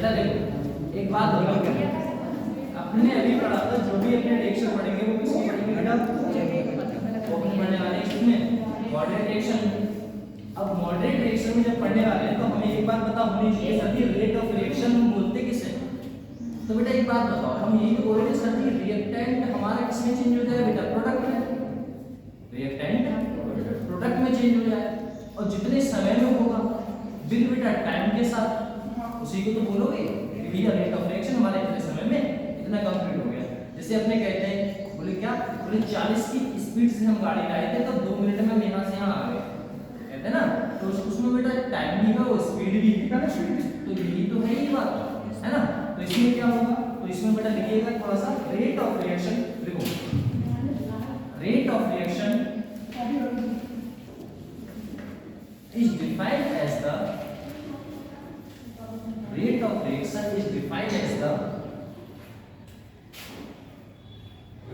बेटा देखो एक बात बताओ, अपने अभी पढ़ा था, जो भी अपने रिएक्शन पढ़ेंगे वो किसको पढ़ेंगे बेटा, वो पढ़ने वाले हैं किसमें, मॉडरेट रिएक्शन। अब मॉडरेट रिएक्शन में जब पढ़ने वाले हैं तो हमें एक बात पता होनी चाहिए सर जी, रेट ऑफ रिएक्शन हम बोलते किसे। तो बेटा एक बात बताओ, हम ये तो बोल रहे हैं सर जी रिएक्टेंट हमारा किसमें चेंज हो जाए बेटा, प्रोडक्ट में, रिएक्टेंट प्रोडक्ट में चेंज हो जाए, और जितने समय में होगा बिल बेटा टाइम के साथ, उसी को तो बोलोगे कि भैया रेट ऑफ रिएक्शन हमारे इतने समय में इतना कंप्लीट हो गया। जैसे अपने कहते हैं, बोले क्या, बोले 40 की स्पीड से हम गाड़ी लाए थे तो 2 मिनट में हम यहाँ से यहाँ आ गए, कहते हैं ना, तो उसमें बेटा टाइम भी है वो स्पीड भी है, तो यही तो है ही बात, है ना। तो इसमें क्या होगा, तो इसमें बेटा लिखिएगा थोड़ा सा, रेट ऑफ रिएक्शन लिखो, rate of reaction is defined as the rate of reaction is defined as the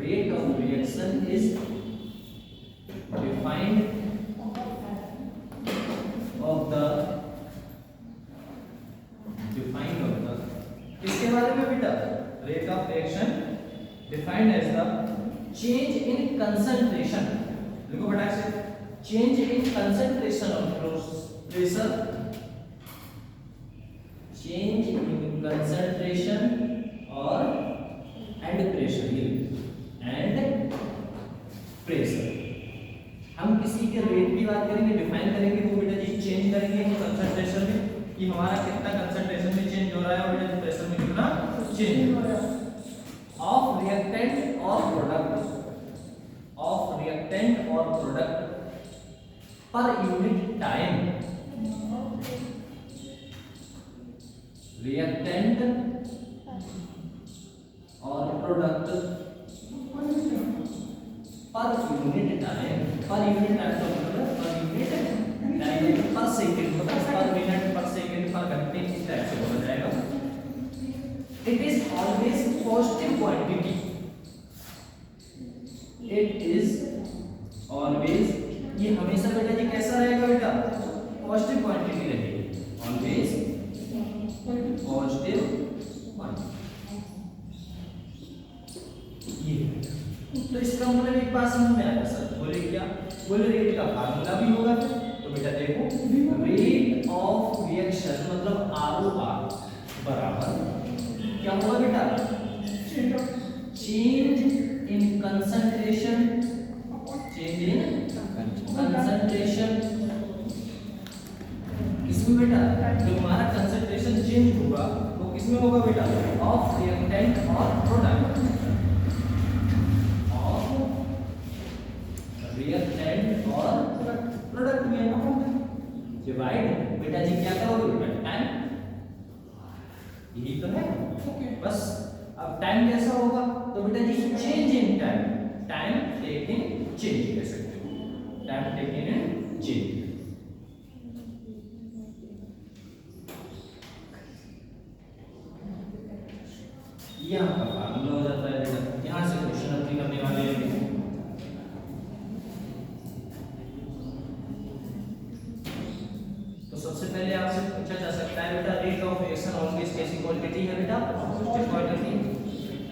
rate of reaction is defined of the किसके बारे में बेटा, rate of reaction defined as the change in concentration, लिखो बेटा से, change in concentration of pressure, change in concentration or and pressure and pressure। हम किसी के रेट की बात करेंगे, डिफाइन करेंगे, वो बेटा जी चेंज करेंगे कंसंट्रेशन में, कि हमारा कितना कंसंट्रेशन में चेंज हो रहा है और बेटा प्रेशर में कितना चेंज हो रहा है, ऑफ रिएक्टेंट और प्रोडक्ट, ऑफ रिएक्टेंट और product per unit time, reactant और product per unit time, per unit time का मतलब पर यूनिट टाइम पर सेकंड, मतलब पर मिनट पर सेकंड पर घंटे, इस टाइप से बोला जाएगा। It is always positive quantity, it is always, ये हमेशा बेटा जी कैसा रहेगा बेटा, पॉजिटिव क्वांटिटी रहेगी, ऑलवेज पॉजिटिव क्वांटिटी। तो इसका मतलब एक बात समझ में आया सर, बोले क्या, बोले रेट का फार्मूला भी होगा, तो बेटा देखो रेट ऑफ रिएक्शन मतलब ROR बराबर क्या होगा बेटा, change in concentration, change in concentration, इसमें बेटा जो हमारा कंसंट्रेशन चेंज होगा वो किसमें होगा बेटा, ऑफ रिएक्टेंट और प्रोडक्ट, ऑफ रिएक्टेंट और प्रोडक्ट में डिवाइड, बेटा जी क्या करोगे बेटा, टाइम, यही तो है बस। अब टाइम कैसा होगा, तो बेटा जी change in time, time taken change कह सकते हो, टाइम टेकन इन चेंज। यहाँ का फार्मूला हो जाता है बेटा, यहाँ से क्वेश्चन अपनी करने वाले हैं। तो सबसे पहले आपसे पूछा जा सकता है बेटा, रेट ऑफ रिएक्शन ऑलवेज कैसी क्वांटिटी है बेटा, पॉजिटिव क्वांटिटी।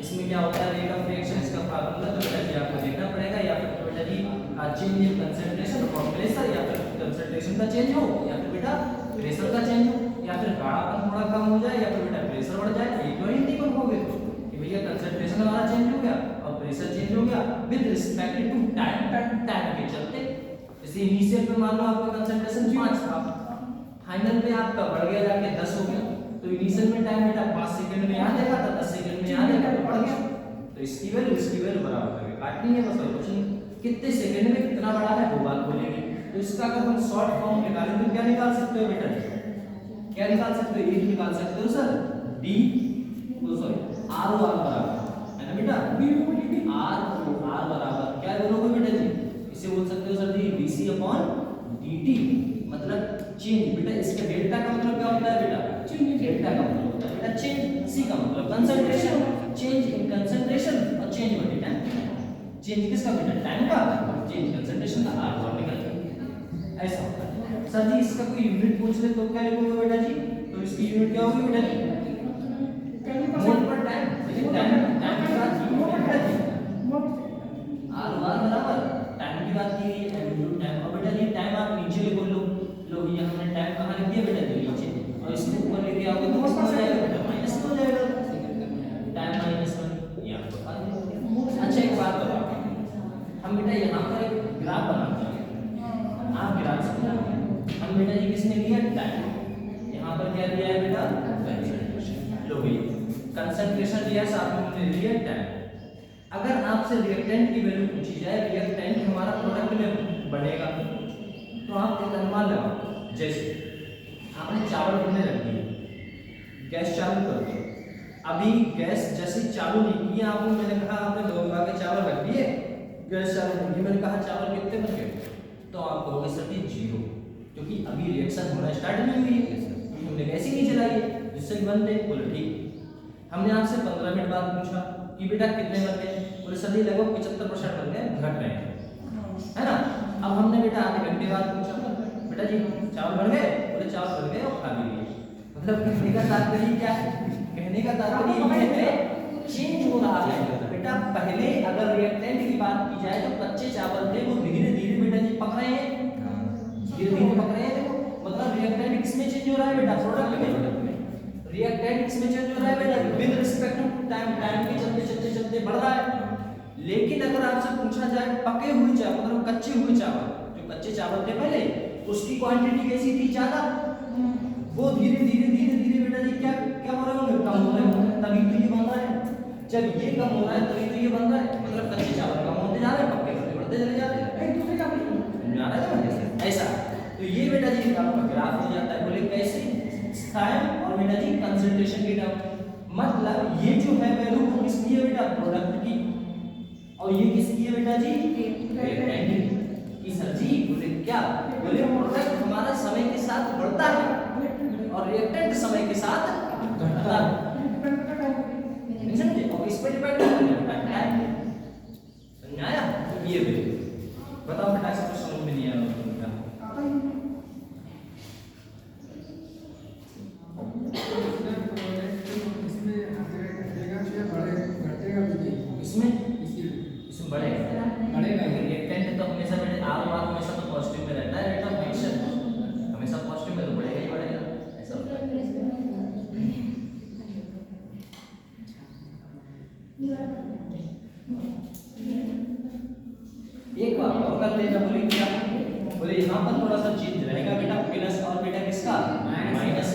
इसमें क्या होता है रेट ऑफ रिएक्शन, इसका फार्मूला तो बेटा जी आपको देखना पड़ेगा, या फिर बेटा जी चेंज इन कंसंट्रेशन और प्रेशर, या फिर कंसंट्रेशन का चेंज हो, या फिर बेटा प्रेशर का चेंज हो, या फिर गाढ़ापन थोड़ा कम हो जाए, या फिर बेटा प्रेशर बढ़ जाए, ये तो इंडिपेंडेंट हो गए कि भैया कंसंट्रेशन हमारा चेंज हो गया और प्रेशर चेंज हो गया with respect to time, time के चलते। जैसे इनिशियल पे मान लो आपका कंसंट्रेशन 5 था, फाइनल पे आपका बढ़ गया जाके 10 हो गया, तो इनिशियल में टाइम बेटा 5 सेकंड में यहाँ देखा था, 10 सेकंड में यहाँ देखा तो बढ़ गया, तो इसकी वैल्यू बराबर करके काटनी है बस, और कुछ नहीं। कितने सेकंड में कितना बड़ा है वो बात बोलेंगे। तो इसका अगर हम शॉर्ट फॉर्म निकालें तो क्या निकाल सकते हो बेटा, क्या निकाल सकते हो, ये निकाल सकते हो सर डी, सॉरी ROR बराबर है ना बेटा, ROR बराबर क्या बोलोगे बेटा जी, इसे बोल सकते हो सर जी dC/dt, मतलब चेंज बेटा। इसका डेल्टा का मतलब क्या होता है बेटा, डेल्टा का मतलब होता है बेटा चेंज, सी का मतलब कंसंट्रेशन, चेंज इन कंसंट्रेशन और चेंज बाय टाइम, चेंज किसका बेटा, टाइम का, चेंज कंसंट्रेशन का, R निकल जाएगा, ऐसा होता है। सर जी इसका कोई यूनिट पूछ ले तो क्या लिखोगे बेटा जी, तो इसकी यूनिट क्या होगी बेटा जी, क्या दिया है बेटा, कंसंट्रेशन। लो भाई कंसंट्रेशन दिया, साथ में हमने रिएक्टेंट। अगर आपसे रिएक्टेंट की वैल्यू पूछी जाए, रिएक्टेंट हमारा प्रोडक्ट में बढ़ेगा, तो आप एक अनुमान लगाओ। जैसे आपने चावल भुनने रख दिए, गैस चालू कर दी, अभी गैस जैसे चालू नहीं किया आपने, मैंने कहा आपने 2 के चावल रख दिए, गैस चालू नहीं की, मैंने कहा चावल कितने बन गए, तो आप कहोगे सर जी 0, क्योंकि अभी रिएक्शन होना स्टार्ट नहीं हुई है, क्योंकि हमने गैस ही नहीं चलाई है, जिससे बनते। बोले ठीक। हमने आपसे 15 मिनट बाद पूछा कि बेटा कितने बन गए, बोले सर जी लगभग 75% बन गए, घट रहे हैं, है ना। अब हमने बेटा आधे घंटे बाद पूछा, बेटा जी चावल बन गए, बोले चावल बन गए और खा भी लिए। मतलब कहने का तात्पर्य क्या है, कहने का तात्पर्य ये है चेंज हो रहा है बेटा। पहले अगर रिएक्टेंट की बात की जाए तो कच्चे चावल थे, वो धीरे धीरे बेटा जी पक रहे हैं, धीरे धीरे पक रहे हैं। देखो मतलब रिएक्टेंट किसमें चेंज हो रहा है बेटा, प्रोडक्ट में। रिएक्टेंट किसमें चेंज हो रहा है बेटा, with respect to time, time के चलते चलते चलते बढ़ रहा है। लेकिन अगर आपसे पूछा जाए पके हुए चावल, मतलब कच्चे हुए चावल, जो कच्चे चावल थे पहले, उसकी क्वांटिटी कैसी थी, ज्यादा, वो धीरे धीरे धीरे धीरे बेटा जी क्या क्या हो रहे होंगे, कम हो रहे होंगे, तभी तो ये बन रहा है। जब ये कम हो रहा है तभी तो ये बन रहा है, मतलब कच्चे चावल कम होते जा रहे हैं, पक्के होते बढ़ते चले जा रहे हैं, एक दूसरे का जा रहा है ऐसा। तो ये बेटा जी आपका ग्राफ हो जाता है। बोले कैसे, टाइम और बेटा जी कंसंट्रेशन की टर्म, मतलब ये जो है वैल्यू वो किसकी है बेटा, प्रोडक्ट की, और ये किसकी है बेटा जी, रिएक्टेंट की। सर जी बोले क्या, बोले प्रोडक्ट हमारा समय के साथ बढ़ता है और रिएक्टेंट समय के साथ घटता है, समझे। और इस पर डिपेंड करता है, समझाया ये भी। बताओ बेटा इसको समझ में नहीं आया इसमें बढ़ेगा रिएक्टेंट तो हमेशा बेटे आर बार हमेशा तो पॉजिटिव में रहता है बेटा, हमेशा पॉजिटिव में तो बढ़ेगा ही बढ़ेगा, ऐसा होता है। एक बात और कर लेना, बोले क्या, बोले यहाँ पर थोड़ा सा चेंज रहेगा बेटा, प्लस और बेटा किसका, माइनस।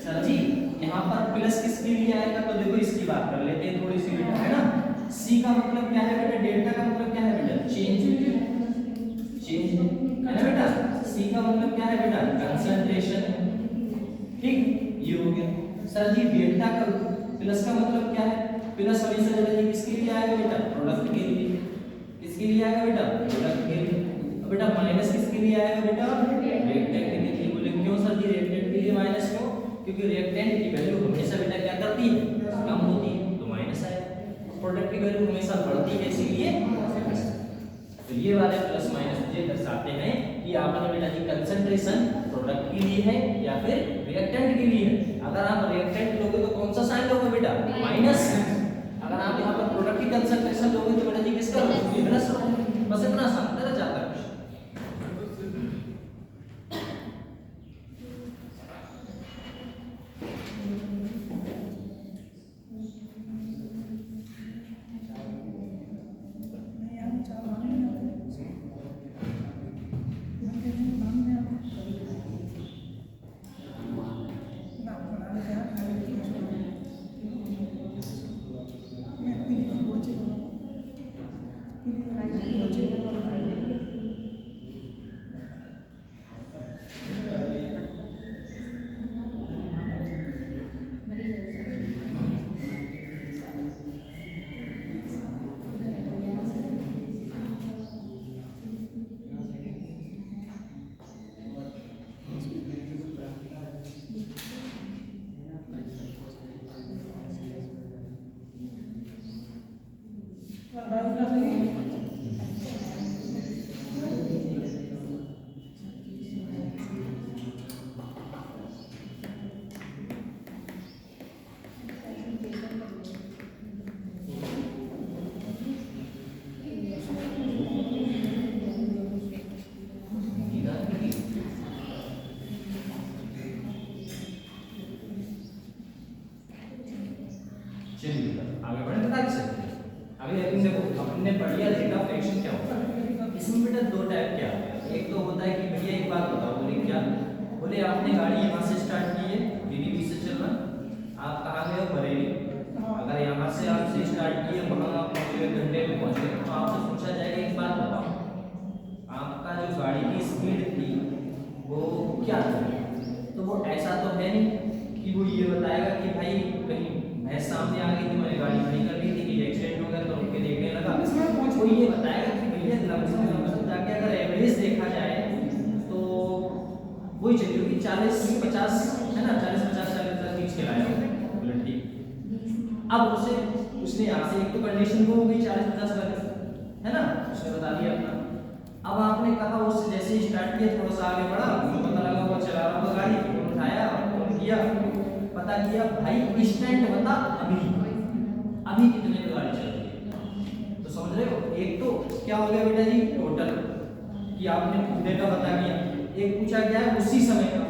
सर जी यहाँ पर प्लस किसके लिए आएगा, तो देखो इसकी बात कर लेते हैं थोड़ी सी बेटा, है ना। सी का मतलब क्या है बेटा, डेल्टा का मतलब क्या है बेटा, चेंज, चेंज है ना बेटा। सी का मतलब क्या है बेटा, कंसंट्रेशन, ठीक, ये हो गया। सर जी डेल्टा का प्लस का मतलब क्या है, प्लस हमेशा बेटा जी किसके लिए आएगा बेटा, प्रोडक्ट के लिए, किसके लिए आएगा बेटा, प्रोडक्ट के लिए। और बेटा माइनस किसके लिए आएगा बेटा, रिएक्टेंट के लिए। बोले क्यों सर जी रिएक्टेंट के लिए माइनस क्यों, क्योंकि रिएक्टेंट की वैल्यू हमेशा बेटा क्या करती है, कम होती है, तो माइनस आएगा। प्रोडक्ट की वैल्यू हमेशा बढ़ती है, इसीलिए तो ये वाले प्लस माइनस मुझे दर्शाते हैं कि आपने बेटा जी कंसंट्रेशन प्रोडक्ट के लिए है या फिर रिएक्टेंट के लिए है। अगर आप रिएक्टेंट लोगे तो कौन सा साइन लोगे बेटा, माइनस। अगर आप यहाँ पर प्रोडक्ट की कंसंट्रेशन लोगे तो बेटा जी किसका लोगे, प्लस। बस इतना आसान तरह जाता है। चलिए आगे बढ़े, बता सकते हैं। अभी लेकिन देखो हमने पढ़ लिया रेट ऑफ रिएक्शन क्या होता है। इसमें बेटा दो टाइप क्या है, एक तो होता है कि भैया एक बात बताओ, बोले क्या, बोले आपने गाड़ी यहाँ से स्टार्ट की है, स्पीड थी वो क्या थी। तो वो ऐसा तो है नहीं कि वो ये बताएगा कि भाई कहीं भैंस सामने आ गई थी, मैंने गाड़ी खड़ी कर दी थी कि एक्सीडेंट हो गया तो रुक के देखने लगा। वो ये बताएगा कि भैया लमसम जाके अगर एवरेज देखा जाए तो वही चलिए कि 40-50 है ना, 40-50 खींच के लाया बुलेट ठीक। अब उसने यहाँ से एक तो कंडीशन वो हो गई 40-50 वाली है ना, उसने बता दिया अपना। अब आपने कहा उससे जैसे ही स्टार्ट किया थोड़ा सा आगे बढ़ा तो पता लगा वो चला रहा होगा गाड़ी, फोन उठाया फोन किया, पता किया भाई इंस्टेंट बता अभी कितने पे गाड़ी चल रही है। तो समझ रहे हो, एक तो क्या हो गया बेटा जी टोटल कि आपने पूरे का बता दिया, एक पूछा गया है उसी समय का,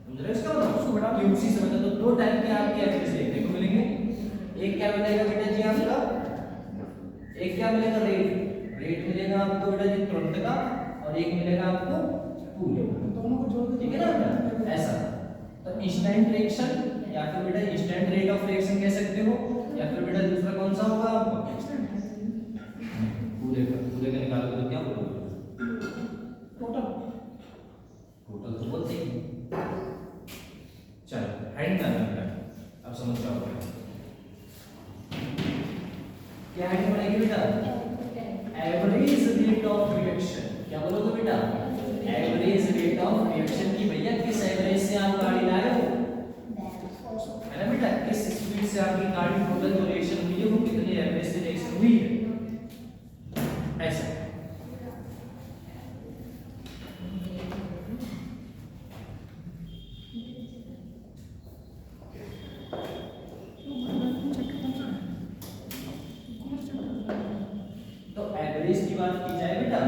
समझ रहे हो इसका मतलब उसको बता कि उसी समय का। तो दो टाइप के आपके एवरेज देखने को मिलेंगे, एक क्या मिलेगा बेटा जी आपका, एक क्या मिलेगा रेट मिलेगा आपको बेटा जी तुरंत का, और एक मिलेगा आपको पूरे, दोनों को जोड़ के, ठीक है ना ऐसा। तो इंस्टेंट रिएक्शन या फिर बेटा इंस्टेंट रेट ऑफ रिएक्शन कह सकते हो, या फिर बेटा दूसरा कौन सा होगा आपका पूरे का निकाल के तो क्या बोलोगे टोटल तो बोलते ही। चलो हेडिंग करना बेटा, अब समझ जाओगे क्या हेडिंग बनेगी बेटा, एवरेज रेट ऑफ रिएक्शन। क्या बोलोगे बेटा, एवरेज रेट ऑफ रिएक्शन की भैया किस एवरेज से आप गाड़ी लाए हो, है ना बेटा, किस स्पीड से आपकी गाड़ी टोटल जो रिएक्शन हुई है वो कितने एवरेज से रिएक्शन हुई है ऐसा। तो एवरेज की बात की जाए बेटा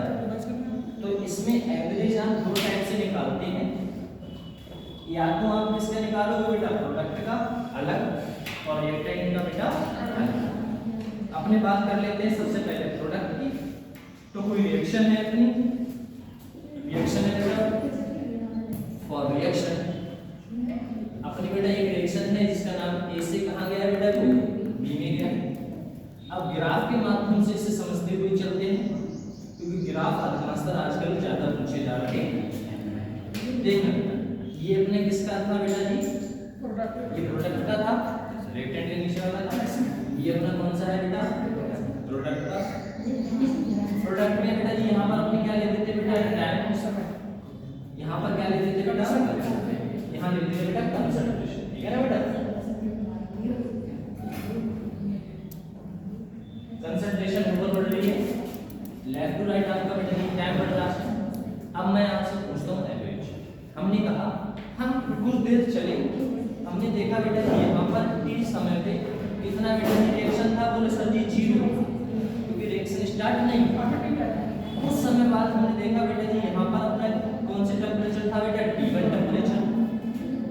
तो इसमें एवरेज आप दो टाइप से निकालते हैं, या तो आप किसका निकालोगे बेटा प्रोडक्ट का अलग और रिएक्टेंट का बेटा अलग। अपने बात कर लेते हैं सबसे पहले प्रोडक्ट की। तो कोई रिएक्शन है अपनी, रिएक्शन है बेटा फॉर रिएक्शन, अपनी बेटा एक रिएक्शन है जिसका नाम ए से कहा गया है बेटा को बी में गया। अब ग्राफ के माध्यम से इसे समझते हुए चलते हैं क्योंकि ग्राफ अधिकांशतः आजकल ज्यादा पूछे जा रहे हैं। देखना ये अपने किसका था बेटा जी, ये प्रोडक्ट का था, रिएक्टेंट के नीचे वाला था। ये अपना कौन सा है बेटा प्रोडक्ट का। प्रोडक्ट में बेटा जी यहाँ पर अपने क्या लेते थे बेटा टाइम, यहाँ पर क्या लेते थे बेटा, यहाँ लेते थे बेटा कंसंट्रेशन, ठीक है ना बेटा। कंसंट्रेशन ऊपर बढ़ रही है, लेफ्ट टू राइट आपका बेटा जी टाइम बढ़ रहा है। अब मैं आपसे पूछता हूँ एवरेज, हमने कहा हम कुछ देर चले, हमने देखा बेटा जी यहाँ पर t समय पे कितना बेटा रिएक्शन था, बोले सर जी 0 क्योंकि रिएक्शन स्टार्ट नहीं हुआ। कुछ समय बाद हमने देखा बेटा जी यहाँ पर अपना कौन से टेम्परेचर था बेटा T1 टेम्परेचर।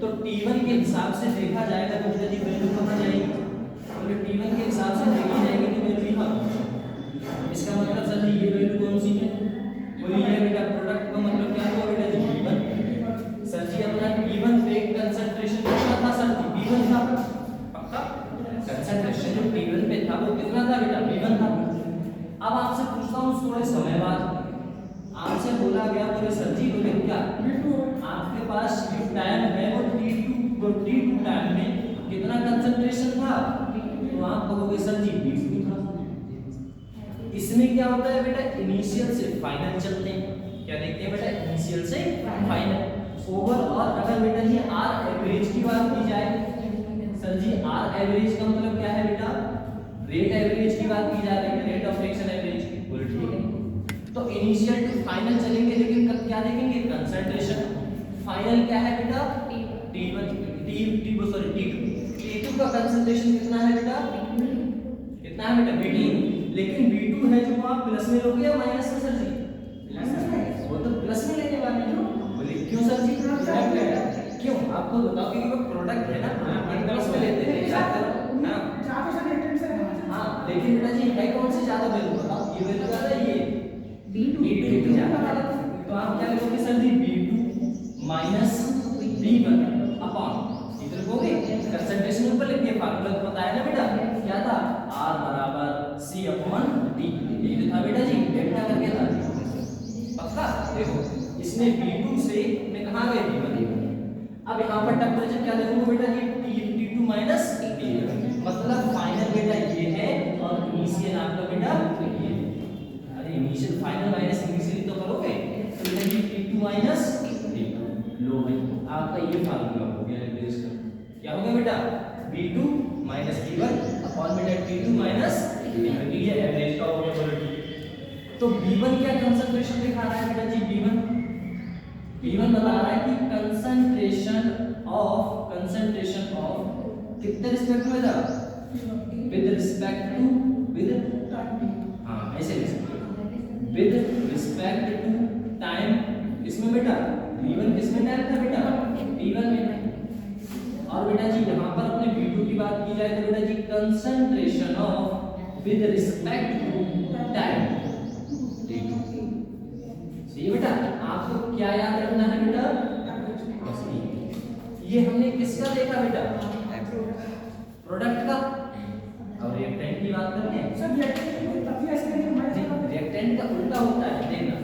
तो T1 के हिसाब से देखा जाएगा तो बेटा जी वैल्यू कहाँ जाएगी, बोले T1 के हिसाब से देखी जाएगी तो वैल्यू यहाँ। इसका मतलब सर जी ये वैल्यू कौन सी है, बोले ये बेटा प्रोडक्ट का मतलब क्या हुआ बेटा जी T1। सर जी अपना T1 पे कंसंट्रेशन कितना था सर जी B1 था, पक्का कंसंट्रेशन जो T1 पे था वो कितना था बेटा B1 था। अब आपसे पूछता हूँ थोड़े समय बाद आपसे बोला गया, बोले सर जी बोले क्या आपके पास जो टाइम है वो T2 टाइम में कितना कंसंट्रेशन था, तो आप कहोगे सर जी B2 था। इसमें क्या होता है बेटा इनिशियल से फाइनल चलते हैं, क्या देखते हैं बेटा इनिशियल से फाइनल। ओवरऑल अगर बेटा जी आर एवरेज की बात की जाए, सर जी आर एवरेज का मतलब क्या है बेटा, रेट एवरेज की बात की जा रही है, रेट ऑफ रिएक्शन एवरेज की, बोले ठीक है। तो इनिशियल टू फाइनल चलेंगे, लेकिन कब क्या देखेंगे कंसंट्रेशन। फाइनल क्या है बेटा T2 का कंसंट्रेशन कितना है बेटा, कितना है बेटा B2, लेकिन B2 है जो आप प्लस में लोगे या माइनस में सर जी, वो तो प्लस में लेने वाले हो। क्यों सर जी प्रोडक्ट है, क्यों आपको बताओ कि वो प्रोडक्ट है ना, प्लस में लेते हैं हां ज्यादा से रेटेड से हां, लेकिन बेटा जी है कौन से ज्यादा वैल्यू बताओ, ये वैल्यू ज्यादा है ये B2 ज्यादा है। तो आप क्या लिखोगे सर जी B2 माइनस B1 अपॉन इधर लिखोगे कंसंट्रेशन ऊपर लिख दिया, फार्मूला तो पता है ना बेटा क्या था R बराबर C अपॉन D, ये था बेटा जी डेल्टा करके था पक्का। देखो इस इसमें V2 से मैं कहाँ गए V1। अब यहाँ पर टेम्परेचर क्या देखूंगा बेटा ये T2 माइनस T1, मतलब फाइनल बेटा ये है और इनिशियल आपका बेटा ये। अरे इनिशियल फाइनल माइनस इनिशियल तो करोगे, तो बेटा ये T2 माइनस T1। लो भाई आपका ये फार्मूला हो गया एवरेज का। क्या हो गया बेटा V2 माइनस T1 अपॉन बेटा T2 माइनस T1, ये एवरेज का हो गया बोलो। तो B1 क्या कंसंट्रेशन दिखा रहा है बेटा जी B1 बता रहा है कि कंसंट्रेशन ऑफ कितने रिस्पेक्ट में था विद रिस्पेक्ट टू हां ऐसे लिख सकते हो विद रिस्पेक्ट टू टाइम। इसमें बेटा B1 किसमें टाइम था बेटा T1 में। और बेटा जी यहां पर अपने B2 की बात की जाए तो बेटा जी concentration of with respect to time. ये बेटा आपको क्या याद रखना है बेटा, ये हमने किसका देखा बेटा प्रोडक्ट का। और रिएक्टेंट की बात करते हैं सब रिएक्टेंट का उल्टा होता है देखना।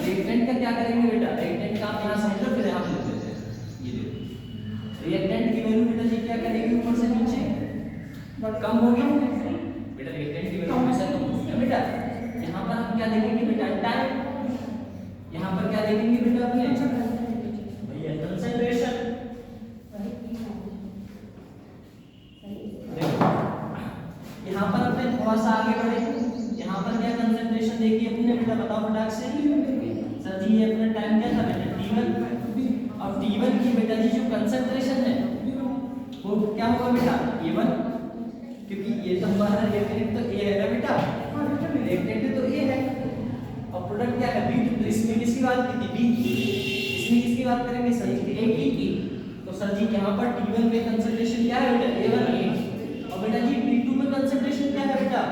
रिएक्टेंट का क्या करेंगे बेटा, रिएक्टेंट का आप यहां समझो फिर हम लिख देते हैं। ये देखो रिएक्टेंट की वैल्यू बेटा जी क्या करेगी ऊपर से नीचे कम होगी बेटा, रिएक्टेंट की वैल्यू हमेशा कम होती है बेटा। यहां पर हम क्या देखेंगे बेटा टाइम, यहाँ पर क्या देखेंगे बेटा अपने भैया कंसंट्रेशन। यहाँ पर अपने थोड़ा सा आगे बढ़े, यहाँ पर क्या कंसंट्रेशन देखी अपने बेटा बताओ फटाक से। सर जी ये अपना टाइम क्या था बेटा T1, और T1 की बेटा जी जो कंसंट्रेशन है वो क्या होगा बेटा A1, क्योंकि ये तो हमारा रिएक्टेंट तो A है ना बेटा, रिएक्टेंट तो A है और प्रोडक्ट क्या है B। तो इसमें किसकी बात की थी B, इसमें किसकी बात करेंगे सर जी A की। तो सर जी यहाँ पर T1 में कंसंट्रेशन क्या है बेटा A1, और बेटा जी T2 में कंसंट्रेशन क्या है बेटा,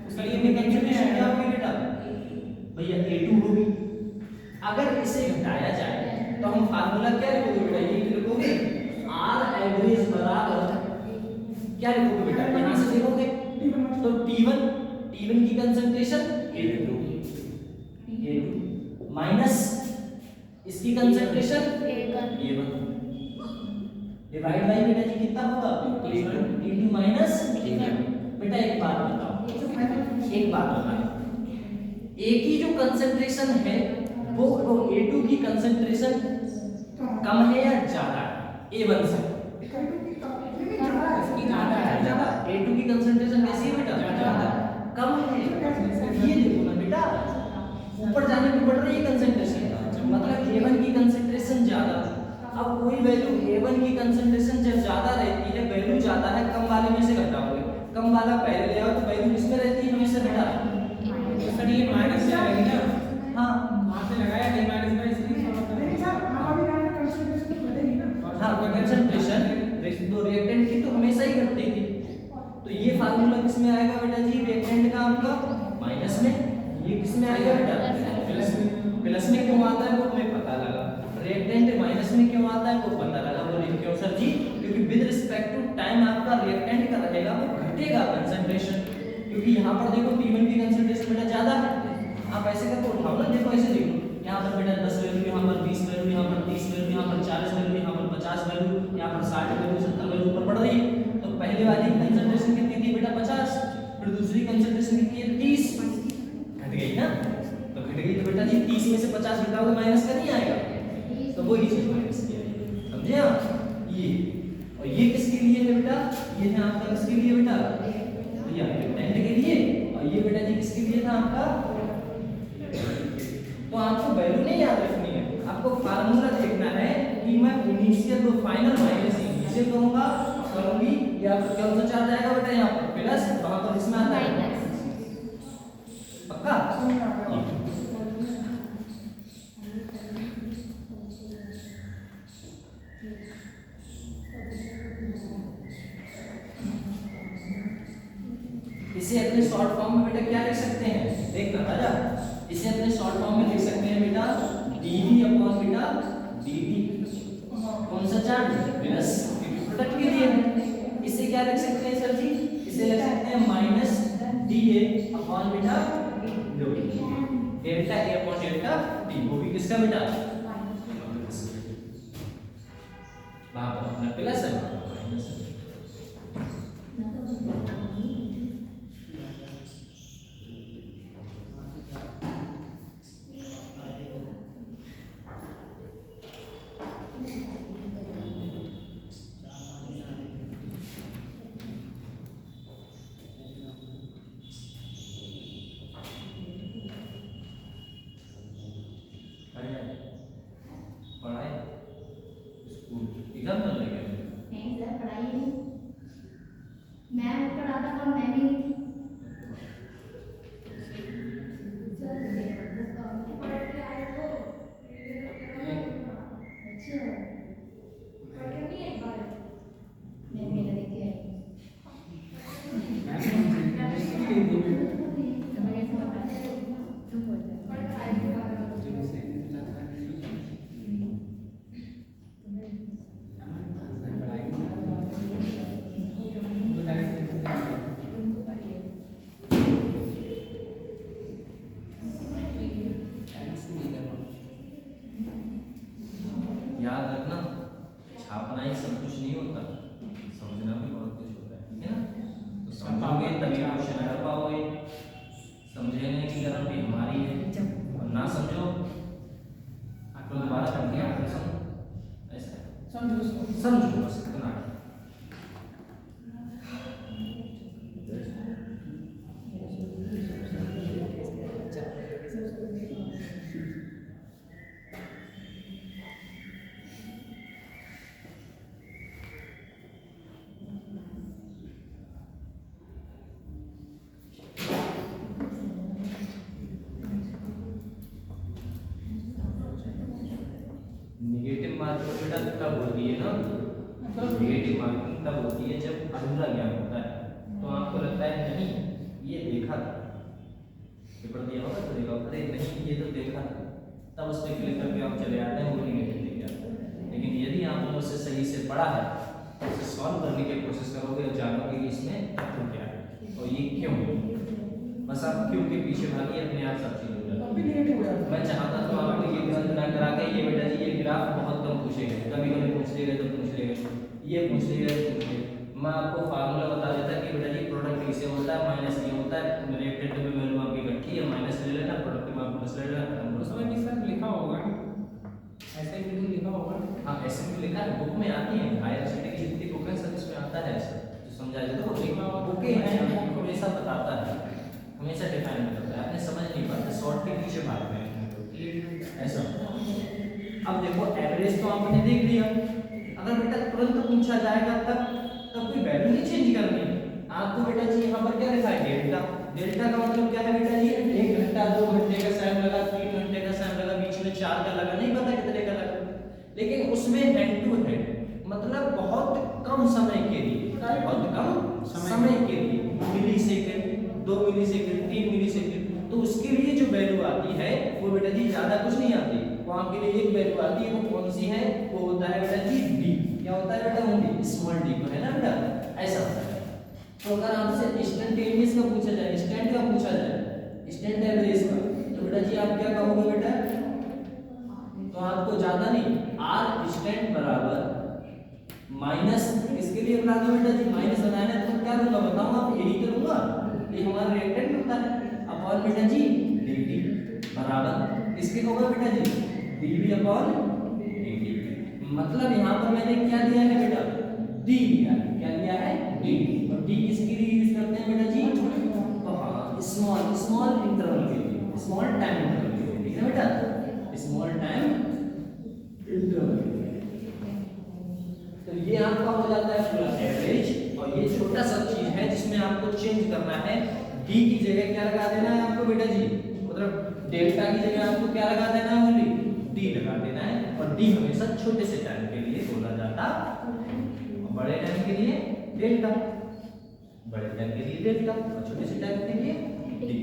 उसका ये में कंसंट्रेशन क्या होगी बेटा भैया A2 होगी। अगर इसे घटाया जाए तो हम फार्मूला क्या लिखोगे बेटा, ये लिखोगे R एवरेज बराबर क्या लिखोगे बेटा, यहाँ से देखोगे तो T1 की कंसंट्रेशन A2 माइनस इसकी कंसंट्रेशन A1 डिवाइड बाय बेटा जी कितना होगा A2 माइनस A1। बेटा एक बात बताओ, A की जो कंसंट्रेशन है वो A2 की कंसंट्रेशन कम है या ज्यादा है A1 से, ज्यादा। A2 की कंसंट्रेशन कैसी है बेटा ज्यादा, कम है। ये देखो ना बेटा ऊपर जाने पे बढ़ रही है कंसंट्रेशन, मतलब A1 की कंसंट्रेशन ज्यादा। अब कोई वैल्यू A1 की कंसंट्रेशन जब ज्यादा रहती है, वैल्यू ज्यादा है, कम वाले में से घटाओगे, कम वाला पहले ले आओ तो वैल्यू किसमें रहती है हमेशा बेटा सर ये माइनस से आएगी ना। हां वहां से लगाया नहीं माइनस में, इसलिए नहीं सर हमारी कंसंट्रेशन तो बढ़ेगी ना। हां कंसंट्रेशन तो रिएक्टेंट की तो हमेशा ही घटती थी। तो ये फार्मूला किसमें आएगा बेटा जी रिएक्टेंट का आपका माइनस में, ये किसमें आएगा बेटा प्लस में क्यों आता है वो हमें पता लगा, रिएक्टेंट माइनस में क्यों आता है वो पता लगा। वो क्यों सर जी, क्योंकि विद रिस्पेक्ट टू टाइम आपका रिएक्टेंट का रहेगा वो घटेगा कंसंट्रेशन, क्योंकि यहाँ पर देखो T1 की कंसंट्रेशन बेटा ज्यादा है। आप ऐसे करके उठाओ ना, देखो ऐसे देखो यहाँ पर बेटा 10 वैल्यू, यहाँ पर 20 वैल्यू, यहाँ पर 30 वैल्यू, यहाँ पर 40 वैल्यू, यहाँ पर 50 वैल्यू, यहाँ पर 60 वैल्यू, 70 वैल्यू ऊपर बढ़ रही है। तो पहले वाली कंसंट्रेशन कितनी थी बेटा 50, फिर दूसरी कंसंट्रेशन कितनी है 30, घट गई ना। तो घट गई तो बेटा जी 30 में से 50 घटाओगे माइनस का नहीं आएगा, तो वो ही चीज माइनस की आएगी, समझे आप। ये और ये किसके लिए है बेटा, ये है आपका किसके लिए बेटा भैया रिएक्टेंट के लिए, और ये बेटा जी किसके लिए था आपका। तो आपको वैल्यू नहीं याद रखनी है, आपको फार्मूला देखना है कि मैं इनिशियल तो फाइनल माइनस इनिशियल करूंगा करूंगी, या कौन सा चार्ज आएगा बेटा यहाँ पर प्लस, वहां पर इसमें आता है पक्का। इसे अपने शॉर्ट फॉर्म में बेटा क्या लिख सकते हैं, देखना राजा, इसे अपने शॉर्ट फॉर्म में लिख सकते हैं बेटा dV अपॉन बेटा dt, कौन सा चार्ज प्लस प्रोडक्ट के लिए। इसे क्या लिख सकते हैं सर जी, इसे लिख सकते हैं माइनस dA अपॉन बेटा dt। Delta A upon delta T, वो भी किसका बेटा, वहां पर अपना प्लस है, वहां पर माइनस है। पढ़ाई स्कूल एग्जाम चल रही है, नहीं सर पढ़ाई नहीं, मैं पढ़ाता था, मैं भी नहीं थी सर, पढ़ के आए हो अच्छा, पढ़ के नहीं एक बार मैं मेरा देख के आई याद रखना छापना ही सब कुछ नहीं होता, समझना भी बहुत कुछ होता है, ठीक है ना। तो समझोगे तभी क्वेश्चन कर पाओगे, समझे नहीं की गारंटी हमारी है, और ना समझो तो दोबारा करके आप समझो, ऐसा समझो बस इतना। नेगेटिव मार्किंग बेटा तब होती है ना, नेगेटिव मार्किंग तब होती है जब अधूरा ज्ञान होता है, तो आपको लगता है नहीं ये देखा था, पेपर दिया होगा तो देखा, अरे नहीं ये तो देखा था, तब उस पर क्लिक करके आप चले आते हैं, वो नेगेटिव लिख जाते हैं। लेकिन यदि आपने उसे सही से पढ़ा है, उसे सॉल्व करने की कोशिश करोगे और जानोगे कि इसमें तत्व क्या है और ये क्यों है, बस आप क्यों के पीछे भागिए, अपने आप सब चीज़ हो जाती है। मैं चाहता तो आपको ये गलत ना करा के ये बेटा जी ये ग्राफ बहुत कम पूछेगा, कभी कभी पूछ लेगा तो पूछ लेगा, ये पूछ लेगा तो पूछ लेगा, मैं आपको फार्मूला बता देता कि बेटा जी प्रोडक्ट इसे होता है माइनस ये होता है, रिएक्टेंट की वैल्यू आपकी इकट्ठी है, माइनस ले लेना, प्रोडक्ट में आप प्लस ले लेना, खत्म। उसमें भी सर लिखा होगा ऐसे ही बिल्कुल लिखा होगा। हाँ ऐसे भी लिखा है, बुक में आती है, हायर स्टडी की जितनी बुक है सब इसमें आता है ऐसा, जो समझा जाए तो लिखा हुआ बुक है, आपको हमेशा बताता है, हमेशा डिफाइन करता है, आपने समझ नहीं पाते, शॉर्ट के पीछे भागते हैं ऐसा। अब देखो एवरेज तो आपने देख लिया, अगर बेटा तुरंत पूछा जाएगा तब कोई वैल्यू नहीं चेंज करनी है आपको, बेटा जी यहाँ पर क्या लिखा है डेल्टा, डेल्टा का मतलब क्या है बेटा जी, 1 घंटा 2 घंटे का टाइम लगा, 3 घंटे का टाइम लगा, बीच में 4 का लगा, नहीं पता कितने का लगा, लेकिन उसमें हेड टू हेड मतलब बहुत कम समय के लिए, बहुत कम समय के लिए, मिली सेकेंड, 2 मिली सेकेंड, 3 मिली सेकेंड, तो उसके लिए जो वैल्यू आती है वो बेटा जी ज्यादा कुछ नहीं आती, वहां के लिए एक वैल्यू आती है, वो कौन सी है, वो होता है बेटा जी डी, क्या होता है बेटा ओनली स्मॉल डी को, है ना बेटा, ऐसा होता है। तो अगर आपसे इंस्टेंटेनियस का पूछा जाए, इंस्टेंट का पूछा जाए, इंस्टेंट एवरेज का, तो बेटा जी आप क्या कहोगे बेटा, तो आपको ज्यादा नहीं, आर इंस्टेंट बराबर माइनस, इसके लिए बना दो बेटा जी, माइनस बनाना है तो क्या लूंगा बताओ, आप यही करूंगा, ये हमारा रिएक्टेंट होता है, अपॉन बेटा जी dt बराबर इसके होगा बेटा जी dv अपॉन dt, मतलब यहाँ पर मैंने क्या लिया है बेटा, d लिया है, क्या लिया है d, और d किसके लिए यूज करते हैं बेटा जी, तो हाँ स्मॉल स्मॉल इंटरवल के लिए, स्मॉल टाइम इंटरवल के लिए, ठीक है बेटा, स्मॉल टाइम इंटरवल। तो ये आपका हो जाता है पूरा एवरेज, और ये छोटा सा चीज है जिसमें आपको चेंज करना है, डी की जगह क्या लगा देना है आपको बेटा जी, मतलब डेल्टा की जगह आपको क्या लगा देना है, ओनली डी लगा देना है, और डी हमेशा छोटे से टाइम के लिए बोला जाता और बड़े टाइम के लिए डेल्टा, बड़े टाइम के लिए डेल्टा और छोटे से टाइम के लिए डी।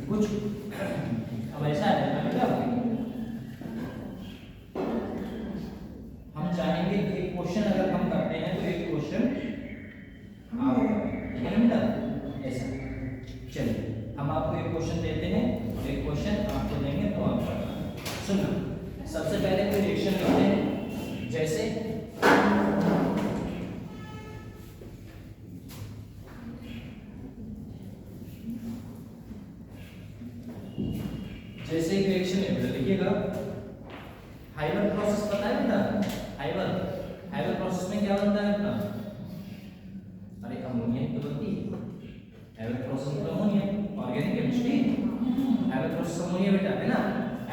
कुछ अब ऐसा है ना बेटा, हम चाहेंगे एक क्वेश्चन अगर हम करते हैं तो एक क्वेश्चन आप ठीक है ना बेटा, ऐसा चलिए हम आपको एक क्वेश्चन देते हैं, एक क्वेश्चन आपको देंगे तो आप करना। सुनना, सबसे पहले कोई रिएक्शन करते हैं, जैसे एक रिएक्शन है बेटा, देखिएगा हाइवर प्रोसेस पता है बेटा, हाइवर प्रोसेस में क्या बनता है अपना, अरे अमोनिया तो बनती है, हाइवर प्रोसेस में ammonia, organic chemistry, however process ammonia बेटा है ना।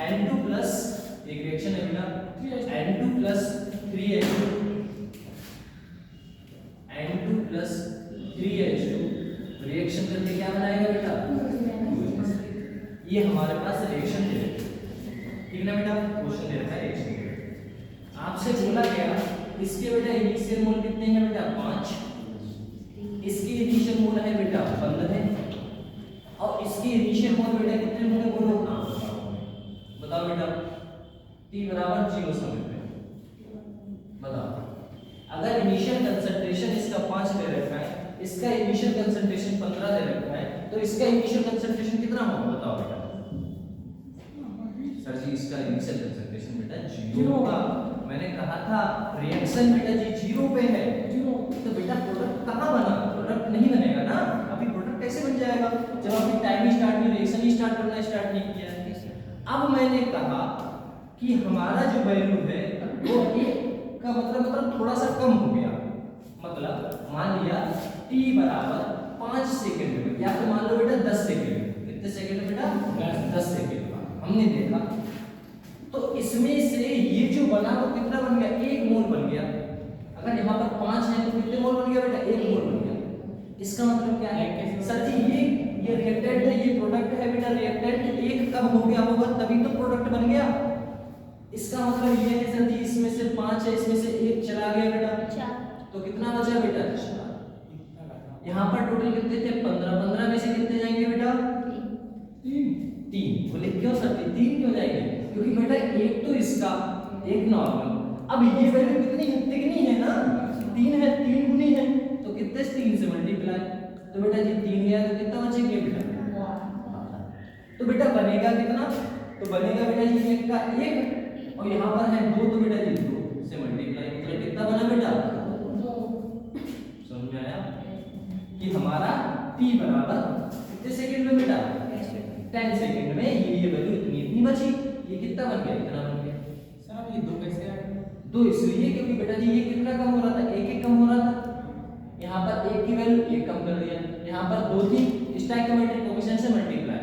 N2 प्लस एक रिएक्शन है बेटा, N2 plus 3H2, N2 plus 3H2 reaction करके क्या बनाएगा बेटा, ये हमारे पास रिएक्शन दे रखा है, ठीक ना बेटा, क्वेश्चन दे रखा है रिएक्शन। आपसे बोला गया इसके बेटा इनिशियल मोल कितने हैं बेटा, 5, इसके इनिशियल मोल है बेटा 15, और इसके इनिशियल मोल बेटा कितने होंगे बोलो, बताओ बेटा, t बराबर 0 समय पे बताओ। अगर इनिशियल कंसंट्रेशन इसका 5 दे रखा है, इसका इनिशियल कंसंट्रेशन 15 दे रखा है, तो इसका इनिशियल कंसंट्रेशन कितना होगा बताओ बेटा। सर जी इसका इनिशियल कंसंट्रेशन बेटा 0 होगा, मैंने कहा था रिएक्शन बेटा जी 0 पे है, तो बेटा प्रोडक्ट कहाँ बना, प्रोडक्ट नहीं बनेगा ना, अभी प्रोडक्ट कैसे बन जाएगा जब अभी टाइम ही स्टार्ट नहीं, रिएक्शन ही स्टार्ट करना स्टार्ट नहीं किया है। अब मैंने कहा कि हमारा जो वैल्यू है वो एक का मतलब थोड़ा सा कम हो गया, मतलब मान लिया t बराबर 5 सेकंड में, या तो मान लो बेटा 10 सेकंड, कितने सेकंड में बेटा 10 सेकंड हमने देखा, तो इसमें से ये जो बना वो कितना बन गया, 1 मोल बन गया। अगर यहाँ पर 5 है तो कितने मोल बन गया बेटा, 1 मोल बन गया। इसका मतलब क्या है सर जी, ये रिएक्टेंट है, ये प्रोडक्ट है बेटा, रिएक्टेंट एक कम हो गया होगा तभी तो प्रोडक्ट बन गया। इसका मतलब ये है सर जी इसमें से 5 है, इसमें से 1 चला गया बेटा, तो कितना बचा बेटा 4। यहाँ पर टोटल कितने थे 15, 15 में से कितने जाएंगे बेटा 3। बोले क्यों सर जी 3 क्यों जाएंगे, क्योंकि बेटा एक तो इसका एक नॉर्मल, अब ये वैल्यू कितनी है, तिगनी है ना, 3 है, 3 गुनी है, तो कितने 3 से मल्टीप्लाई, तो बेटा जी 3 गया तो कितना बचेगा बेटा, तो बेटा बनेगा कितना, तो बनेगा बेटा जी 1 का 1, और यहाँ पर है 2, तो बेटा जी 2 से मल्टीप्लाई, मतलब कितना बना बेटा 2। समझ में आया कि हमारा t बराबर कितने सेकंड में बेटा 10 सेकंड में ये वैल्यू इतनी बची, ये कितना बन गया, इतना बन गया। सर ये 2 कैसे आ गया, 2 इसलिए क्योंकि बेटा जी ये कितना कम हो रहा था, 1 कम हो रहा था, यहाँ पर 1 की वैल्यू 1 कम कर दिया, यहाँ पर 2 थी, स्टोइकोमेट्रिक कोएफिशिएंट से मल्टीप्लाई,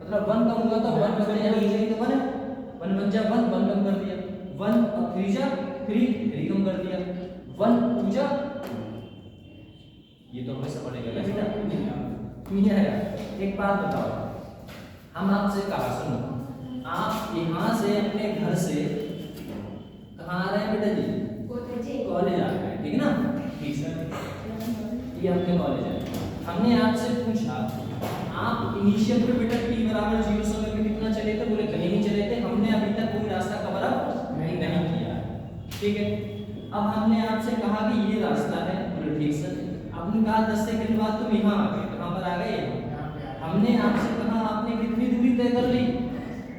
मतलब 1 कम हुआ तो 1 बचा, यहाँ नीचे तो 1 है, 1 बन जा 1 कम कर दिया, 1 और 3 जा 3 कम कर दिया, 1 2 जा, ये तो हमेशा पड़ेगा ना बेटा, नहीं आया। एक बात बताओ, हम आपसे कहा, सुनो, आप यहाँ से अपने घर से कहाँ आ रहे हैं बेटा जी, कॉलेज आ रहे हैं, ठीक है ना, ठीक सर, ये अपने कॉलेज है। हमने आपसे पूछा आप इनिशियल पे बेटा t बराबर 0 समय पे कितना चले थे, बोले कहीं नहीं चले थे, हमने अभी तक कोई रास्ता कवर अप नहीं किया, ठीक है। अब हमने आपसे कहा कि ये रास्ता है, बोले ठीक सर, आपने कहा 10 सेकंड बाद तुम यहाँ आ गए, कहाँ पर आ गए, हमने आपसे कहा आपने कितनी दूरी तय कर ली,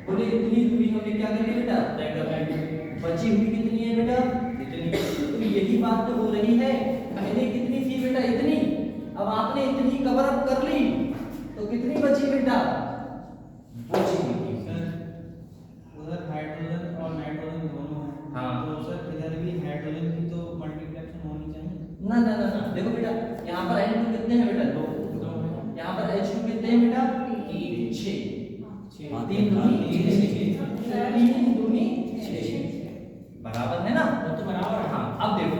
बोले इतनी दूरी हमने क्या कर ली बेटा तय कर ली, बची हुई कितनी है बेटा इतनी, तो यही बात तो हो रही है, पहले कितनी थी बेटा इतनी, अब आपने इतनी कवर अप कर ली तो कितनी बची बेटा, बची हुई सर उधर हाइड्रोजन और नाइट्रोजन दोनों हैं, हाँ, तो सर इधर भी हाइड्रोजन की तो मल्टीप्लिकेशन होनी चाहिए ना ना ना ना, देखो बेटा यहाँ पर N2 कितने हैं बेटा 2, यहाँ पर H2 कितने हैं बेटा 3, 6, 3 दूनी 6, बराबर है ना, वो तो बराबर है। हाँ। अब देखो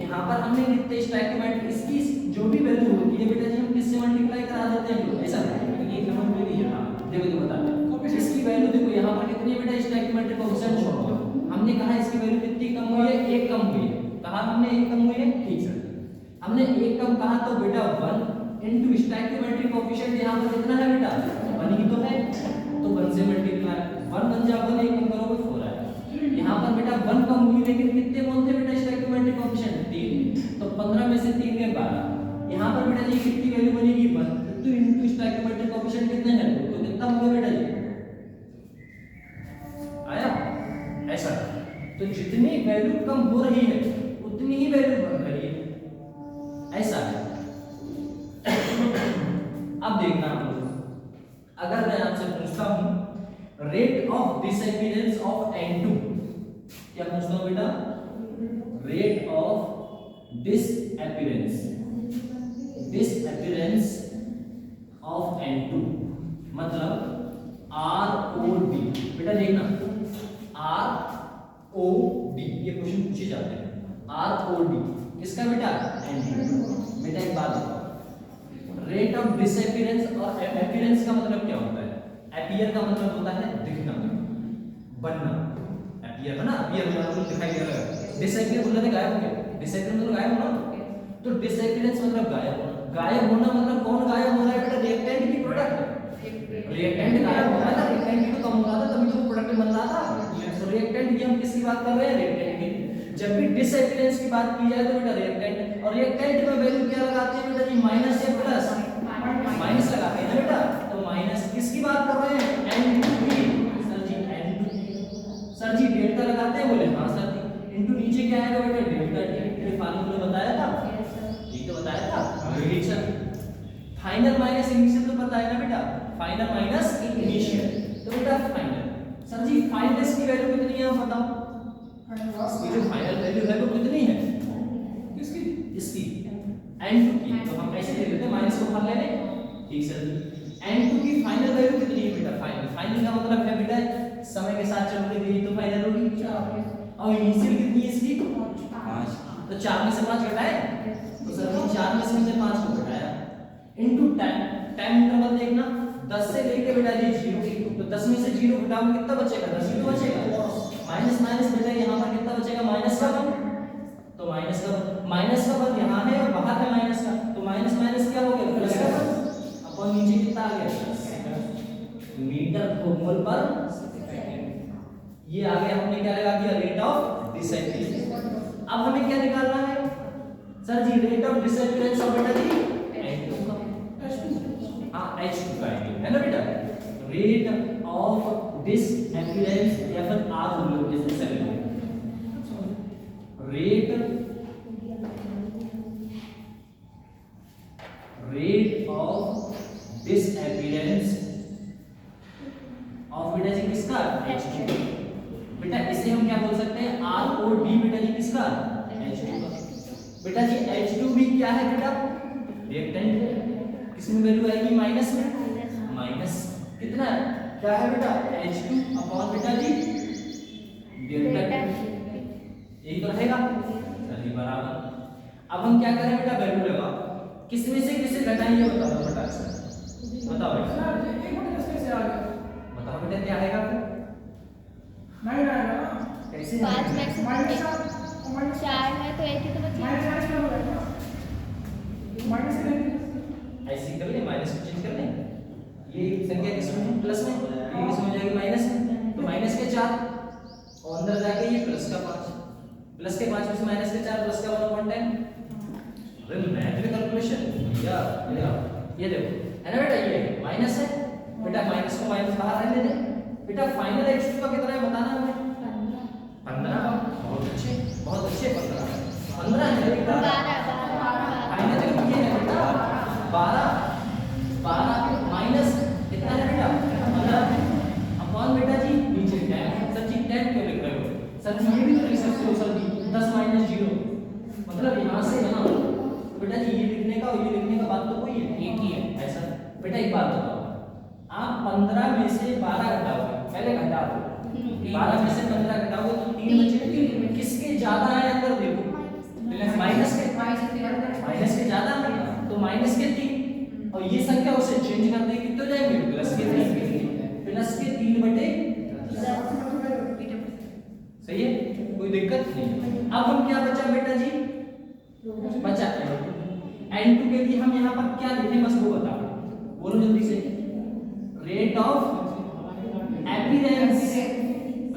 यहाँ पर हमने कितने स्टैक्यूमेंट, इसकी जो भी वैल्यू होती है बेटा जी हम किससे मल्टीप्लाई करा देते हैं, ऐसा ये समझ में नहीं है। हाँ देखो देखो बताते हैं इसकी वैल्यू। देखो यहाँ पर कितनी बेटा स्टैक्यूमेंट कोएफिशिएंट छोड़ो, हमने कहा इसकी वैल्यू कितनी कम हुई है, 1 कम हुई है। कहा हमने 1 कम हुई है, ठीक सर। हमने 1 कम कहा तो बेटा 1 इनटू स्टैक्यूमेंट कोएफिशिएंट यहाँ पर कितना है बेटा, 1 ही तो है, तो 1 से मल्टीप्लाई, 1 बन जा 1, 1 कम करोगे 4 आएगा। यहाँ पर बेटा 1 कम हुई लेकिन कितने मोल थे बेटा स्टैक्यूमेंट कोएफिशिएंट, 3, तो 15 में से 3 गए 12। यहाँ पर बेटा जी कितनी वैल्यू बनेगी, 1 तो इनटू स्टैक्यूमेंट कोएफिशिएंट कितने हैं, तो कितना हो गया बेटा जी, आया ऐसा। तो जितनी वैल्यू कम हो रही है उतनी ही वैल्यू बढ़ रही है, ऐसा है। अब देखना हम लोग, अगर मैं आपसे पूछता हूं rate of disappearance of N2, क्या पूछता हूं बेटा, rate of disappearance of N2 मतलब ROD। बेटा देखना ROD ये क्वेश्चन पूछे जाते हैं, ROD किसका बेटा, N2। बेटा एक बात बताओ, रेट ऑफ डिसअपीयरेंस और अपीयरेंस का मतलब क्या होता है, अपीयर का मतलब होता है दिखना, बनना, अपीयर है ना, अपीयर मतलब दिखाई दे रहा है, डिसअपीयर मतलब गायब हो गया, डिसअपीयर मतलब गायब होना, तो डिसअपीयरेंस मतलब गायब होना। गायब होना मतलब कौन गायब हो रहा है बेटा, रिएक्टेंट की प्रोडक्ट, रिएक्टेंट गायब हो रहा था, रिएक्टेंट की तो कम हो रहा था तभी तो प्रोडक्ट बन रहा था। तो रिएक्टेंट की हम किसकी बात कर रहे हैं, रिएक्टेंट की। जब भी डिसअपीयरेंस की बात की जाए तो बेटा रिएक्टेंट, और रिएक्टेंट में वैल्यू क्या लगाते हैं बेटा जी, माइनस या प्लस, माइनस लगाते हैं ना बेटा, तो माइनस किसकी बात कर रहे हैं, N2 की। सर जी N2 सर जी डेल्टा लगाते हैं, बोले हाँ सर जी, इनटू नीचे क्या आएगा बेटा, डेल्टा टी, ये फार्मूला बताया था, ये तो बताया था रिलेशन। फाइनल माइनस इनिशियल तो पता है ना बेटा, फाइनल माइनस इनिशियल, तो बेटा फाइनल। सर जी फाइनल इसकी वैल्यू कितनी है आप बताओ, ये जो फाइनल वैल्यू है वो कितनी है, किसकी, इसकी N2 की, तो हम ऐसे ले लेते हैं माइनस को बाहर ले लें, ठीक सर जी। N2 की फाइनल वैल्यू कितनी है बेटा, फाइनल का मतलब है बेटा समय के साथ चलोगे तो ये तो फाइनल होगी, और इनिशियल कितनी है इसकी, 5, तो 4 में से 5 घटाए, तो सर जी 4 में से 5 को घटाया इनटू टाइम इंटरवल देखना 10 से लेके बेटा जी 0, तो 10 में से 0 घटाओगे कितना बचेगा, 10 ही तो बचेगा, माइनस माइनस बेटा यहाँ पर कितना बचेगा, माइनस का 1, तो माइनस का 1 यहाँ है और बाहर है माइनस का, तो माइनस माइनस क्या हो गया, प्लस का 1, अपन नीचे कितना आ गया, मीटर मोल पर सेकंड। ये आ गया, हमने क्या लगा दिया, रेट ऑफ डिसअपीयरेंस। अब हमें क्या निकालना है सर जी, रेट ऑफ डिसअपीयरेंस ऑफ बेटा जी N2 का, हाँ H2 का है ना बेटा, रेट ऑफ डिसअपीयरेंस या फिर R हम लोग जैसे चलेंगे, रेट ऑफ डिसअपीयरेंस ऑफ बेटा जी किसका, H2। बेटा इसे हम क्या बोल सकते हैं, ROD बेटा जी किसका, H2 का। बेटा जी H2 भी क्या है बेटा, रिएक्टेंट, किसमें वैल्यू आएगी, माइनस में, माइनस कितना क्या है बेटा, H2 अपॉन बेटा जी डेल्टा T, यही तो रहेगा, चलिए बराबर। अब हम क्या करें बेटा, वैल्यू लगा, किसमें से किसे घटाएंगे बताओ बेटा, बताओ बेटा, बताओ बेटा क्या आएगा, नहीं आएगा ना, कैसे 5 में से माइनस 4 है तो एक ही तो बचेगा, ऐसे कर ले, माइनस को चेंज कर ले, ये संख्या किसमें है, प्लस में, ये किसमें हो जाएगी, माइनस में, तो माइनस के 4 और अंदर जाके ये प्लस का 5, प्लस के 5 में से माइनस के 4 प्लस का 1/10। अरे मैथ में कैलकुलेशन या ये देखो है ना बेटा, ये माइनस है बेटा, माइनस को माइनस बाहर रहने दे बेटा। फाइनल H2 का कितना है बताना हमें, 15, बहुत अच्छे 15 है बेटा, 12 फाइनल ये है बेटा 12 माइनस कितना है बेटा, 15 अपॉन बेटा जी नीचे 10। सर जी 10 क्यों लिख रहे हो, सर जी ये भी तो लिख सकते हो सर जी, 10 माइनस 0, मतलब यहाँ से यहाँ बेटा जी ये लिखने का और ये लिखने का बात तो कोई है, एक ही है ऐसा। बेटा एक बात बताओ, आप 15 में से 12 घटाओगे, पहले घटाओ, 12 में से 15 घटाओगे तो 3 बचेंगे, और ये संख्या उसे चेंज कर देगी कितने हो जाएंगे प्लस के 3 बटे सही है, कोई दिक्कत नहीं। अब हम क्या बचा बेटा जी, बचा n2 के लिए हम यहाँ पर क्या लिखें बस वो बताओ, बोलो जल्दी से। रेट ऑफ अपीयरेंस,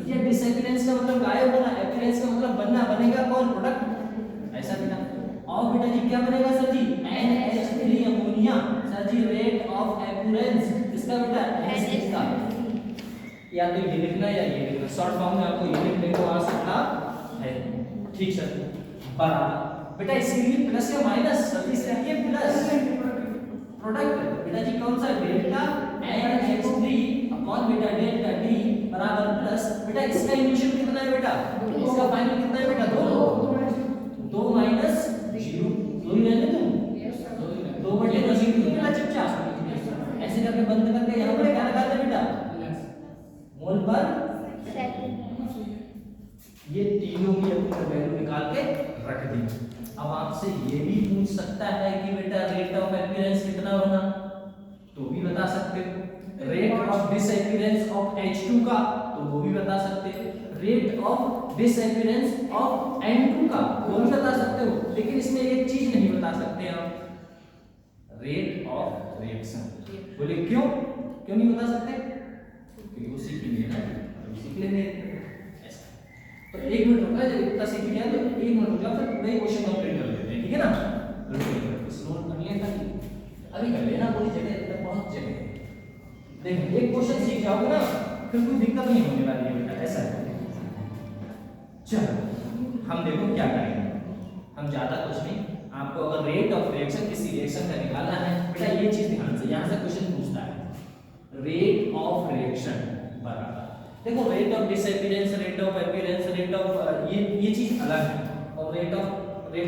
ये डिसअपीयरेंस का मतलब गायब होना, अपीयरेंस का मतलब बनना, बनेगा कौन प्रोडक्ट, ऐसा बेटा। और बेटा जी क्या बनेगा सर जी, NH3 अमोनिया। सर जी रेट ऑफ अपीयरेंस इसका बेटा NH3 का, या तो ये लिखना या ये लिखना, शॉर्ट फॉर्म में आपको ये लिखने को आ सकता है। ठीक सर, बराबर बेटा इसके लिए प्लस या माइनस, सर इसके लिए प्लस प्रोडक्ट बेटा जी कौन सा, डेल्टा NH3 अपॉन बेटा डेल्टा D बराबर प्लस बेटा इसका इनिशियल कितना है बेटा, इसका फाइनल कितना है बेटा, 2 माइनस 0, 2 ही रहने तुम 2 बटे 10 ही बेटा चुपचाप ऐसे करके बंद करके यहाँ पर क्या लगाते बेटा, मोल पर ये तीनों की अपनी वैल्यू निकाल के रख दी। अब आपसे ये भी पूछ सकता है कि बेटा रेट ऑफ अपीयरेंस कितना होना, तो भी बता सकते हो। Rate of disappearance of H2 का, तो वो भी बता सकते हो। Rate of disappearance of N2 का, वो भी बता सकते हो। लेकिन इसमें एक चीज नहीं बता सकते आप, रेट ऑफ रिएक्शन। बोले क्यों नहीं बता सकते, क्योंकि उसी के लिए ना, उसी के लिए ऐसा। तो 1 मिनट रुकना, जब इतना सीख लिया तो 1 मिनट रुक जाओ, फिर नई क्वेश्चन कंप्लीट कर लेते हैं, ठीक है ना। स्लो कर लिया था, अभी कर लेना, पूरी जगह तक पहुंच जाए। देखो एक क्वेश्चन सीख जाओगे ना, फिर कोई दिक्कत नहीं होने वाली है बेटा, ऐसा है। चलो हम देखो क्या करेंगे, हम ज्यादा कुछ नहीं, आपको अगर रेट ऑफ रिएक्शन किसी रिएक्शन का निकालना है बेटा, ये चीज ध्यान से, यहाँ से क्वेश्चन पूछता है रेट ऑफ रिएक्शन बराबर, देखो rate of disappearance, rate of appearance, rate of ये चीज अलग है, और रेट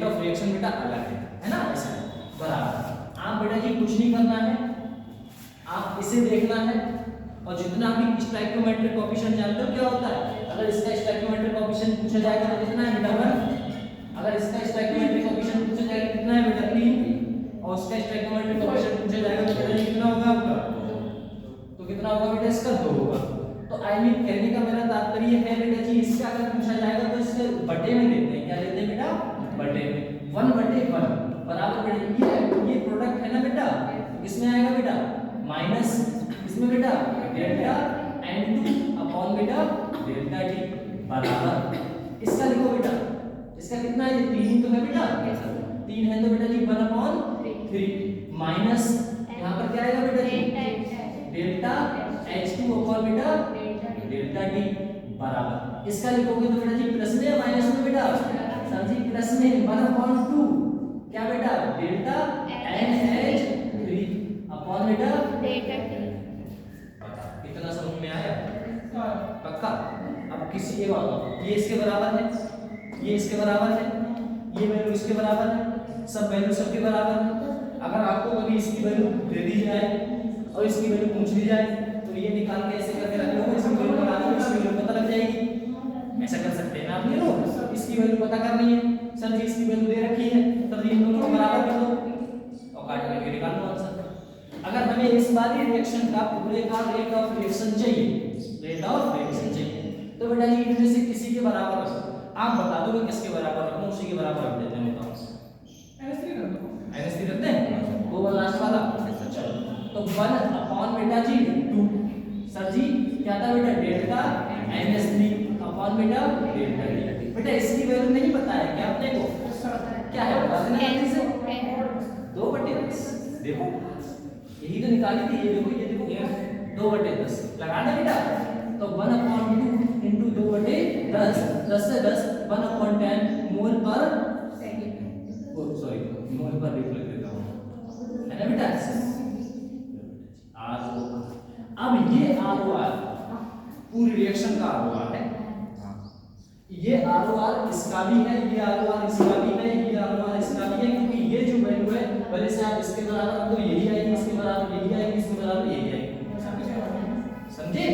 ऑफ रिएक्शन बेटा अलग है ना, ऐसा बराबर। आप बेटा जी कुछ नहीं करना है, आप इसे देखना है, और जितना भी स्टोइकियोमेट्रिक कोएफिशिएंट जानते हो क्या होता है, अगर इसका स्टोइकियोमेट्रिक कोएफिशिएंट पूछा जाएगा तो कितना है बेटा 1, अगर इसका स्टोइकियोमेट्रिक कोएफिशिएंट पूछा जाएगा कितना है बेटा 3, और उसका स्टोइकियोमेट्रिक कोएफिशिएंट पूछा जाएगा तो बेटा कितना होगा आपका, तो कितना होगा बेटा इसका 2 होगा। तो आई मीन कहने का मेरा तात्पर्य है बेटा जी, इसका अगर पूछा जाएगा तो इसके बटे में देते हैं, क्या देते हैं बेटा, बटे में 1/1 बराबर बेटा ये प्रोडक्ट है ना बेटा, किसमें आएगा बेटा माइनस, इसमें बेटा डेल्टा N2 अपॉन बेटा डेल्टा D बराबर, इसका लिखो बेटा, इसका कितना है, 3 तो है बेटा, 3 है तो बेटा जी 1/3 माइनस यहाँ पर क्या आएगा बेटा जी, डेल्टा H2 अपॉन बेटा डेल्टा D बराबर, इसका लिखोगे तो बेटा जी प्लस में या माइनस में बेटा, सर जी प्लस में 1/2 क्या बेटा डेल्टा NH3 अपॉन बेटा डेल्टा T। कितना समझ में आया पक्का। अब किसी एक बात, ये इसके बराबर है, ये इसके बराबर है, ये वैल्यू इसके बराबर है, सब वैल्यू सबके बराबर है। अगर आपको कभी इसकी वैल्यू दे दी जाए और इसकी वैल्यू पूछ ली जाए तो ये निकाल के ऐसे करके रख लो, इसकी वैल्यू बता दो, इसकी वैल्यू पता लग जाएगी, ऐसा कर सकते हैं आप। ये लो इसकी वैल्यू पता करनी है, सर जी इसकी वैल्यू दे रखी है, तो इन दोनों को बराबर कर दो और काट करके निकाल लो आंसर। अगर हमें इस बारी रिएक्शन का पूरे का रेट ऑफ रिएक्शन चाहिए, रेट ऑफ रिएक्शन चाहिए, तो बेटा जी इनमें से किसी के बराबर रखो, आप बता दो कि किसके बराबर रखो, उसी के बराबर रख देते हैं। NH3 रखते हैं, वो वाला लास्ट वाला, चलो तो 1 अपॉन बेटा जी 2, सर जी क्या था बेटा डेल्टा NH3 अपॉन बेटा डेल्टा D। बेटा इसकी वैल्यू नहीं पता है क्या अपने को, क्या है बता देना जल्दी से, 2/10 देखो यही तो निकाली थी, ये देखो 2/10 लगा दे बेटा, तो 1/2 into 2/10, 10 से 10 1/10 मोल पर सॉरी मोल पर लिख देता हूं, है ना बेटा RO। अब ये ROR पूरी रिएक्शन का ROR है, ये ROR इसका भी है, ये ROR इसका भी है, ये ROR इसका भी है, क्योंकि ये जो वैल्यू है भले से आप इसके बराबर तो यही आएगी, इसके बराबर यही आएगी, इसके बराबर यही आएगी, समझे।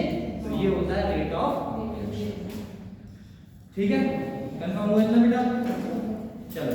तो ये होता है रेट ऑफ रिएक्शन, ठीक है, कंफर्म हुआ इतना बेटा। चलो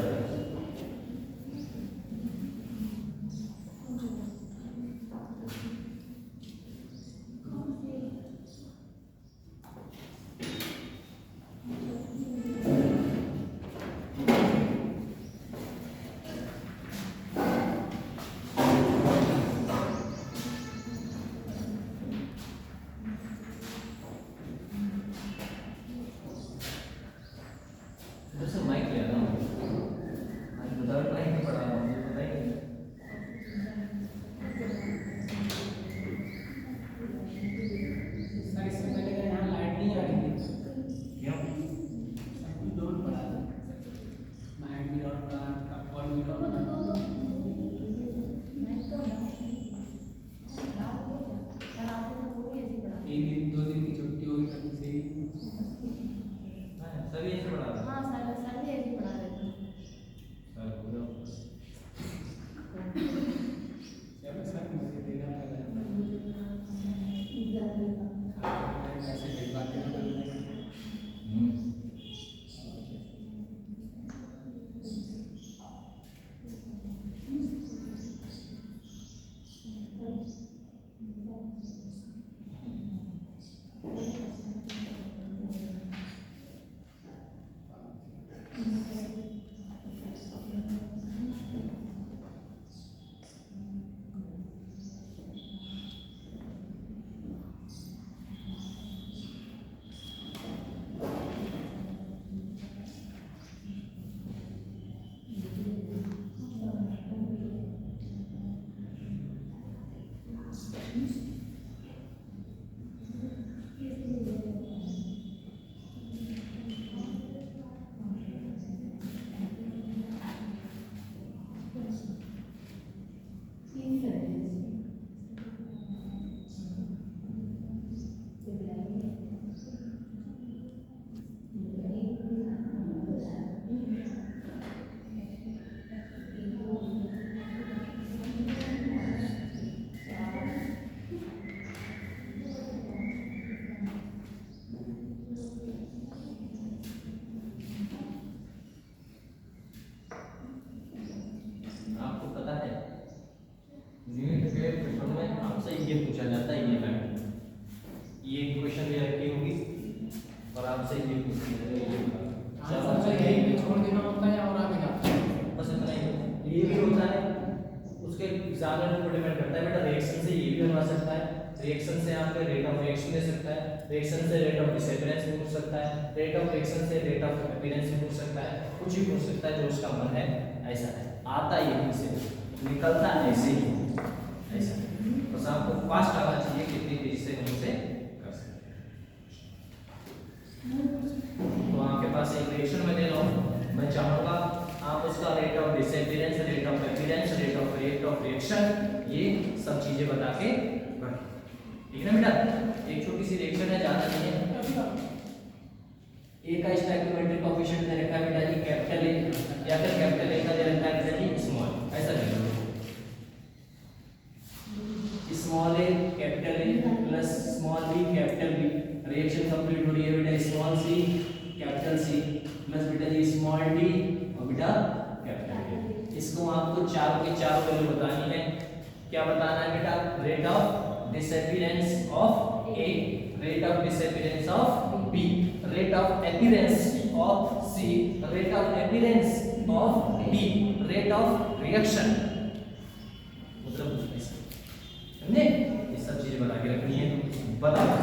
आपको पता है नीट के पेपर में आपसे ये पूछा जाता है, ये मैम ये क्वेश्चन ले रखी होगी और आपसे ये पूछा जाएगा, आंसर तो यही कि छोड़ देना होता है और आगे जाता है। बस इतना ही। ये भी होता है उसके एग्जामिनर को डिपेंड करता है बेटा, रिएक्शन से ये भी बनवा सकता है, रिएक्शन से आपका रेट ऑफ रिएक्शन दे सकता है, रिएक्शन से रेट ऑफ डिसअपियरेंस भी पूछ सकता है, रेट ऑफ रिएक्शन से रेट ऑफ अपीयरेंस भी पूछ सकता है, कुछ भी पूछ सकता है जो उसका मन है। ऐसा है, आता यहीं से निकलता ऐसे ही, ऐसा बस आपको फास्ट आना चाहिए कितनी तेजी से हम उसे कर सकते हैं। तो आपके पास एक रिएक्शन में दे रहा हूं, मैं चाहूंगा आप उसका rate of disappearance, rate of appearance, rate of reaction ये सब चीजें बता के रखें, ठीक है ना बेटा। एक छोटी सी रिएक्शन है, ज्यादा नहीं है। ए का स्टोइकियोमेट्रिक कोएफिशिएंट दे रखा है बेटा जी कैपिटल ए, या फिर कैपिटल ए का दे रखा है बेटा जी स्मॉल, ऐसा ले लो small A capital A plus small B capital B, reaction complete हो रही है बेटा small C capital C plus बेटा जी स्मॉल डी और बेटा कैपिटल ए। इसको आपको चारों के चारों वैल्यू बतानी है। क्या बताना है बेटा? Rate of disappearance of A, rate of disappearance of B, rate of appearance of C, rate of appearance of D, rate of reaction, मतलब समझे? ये सब चीजें बता के रखनी है, बता दो।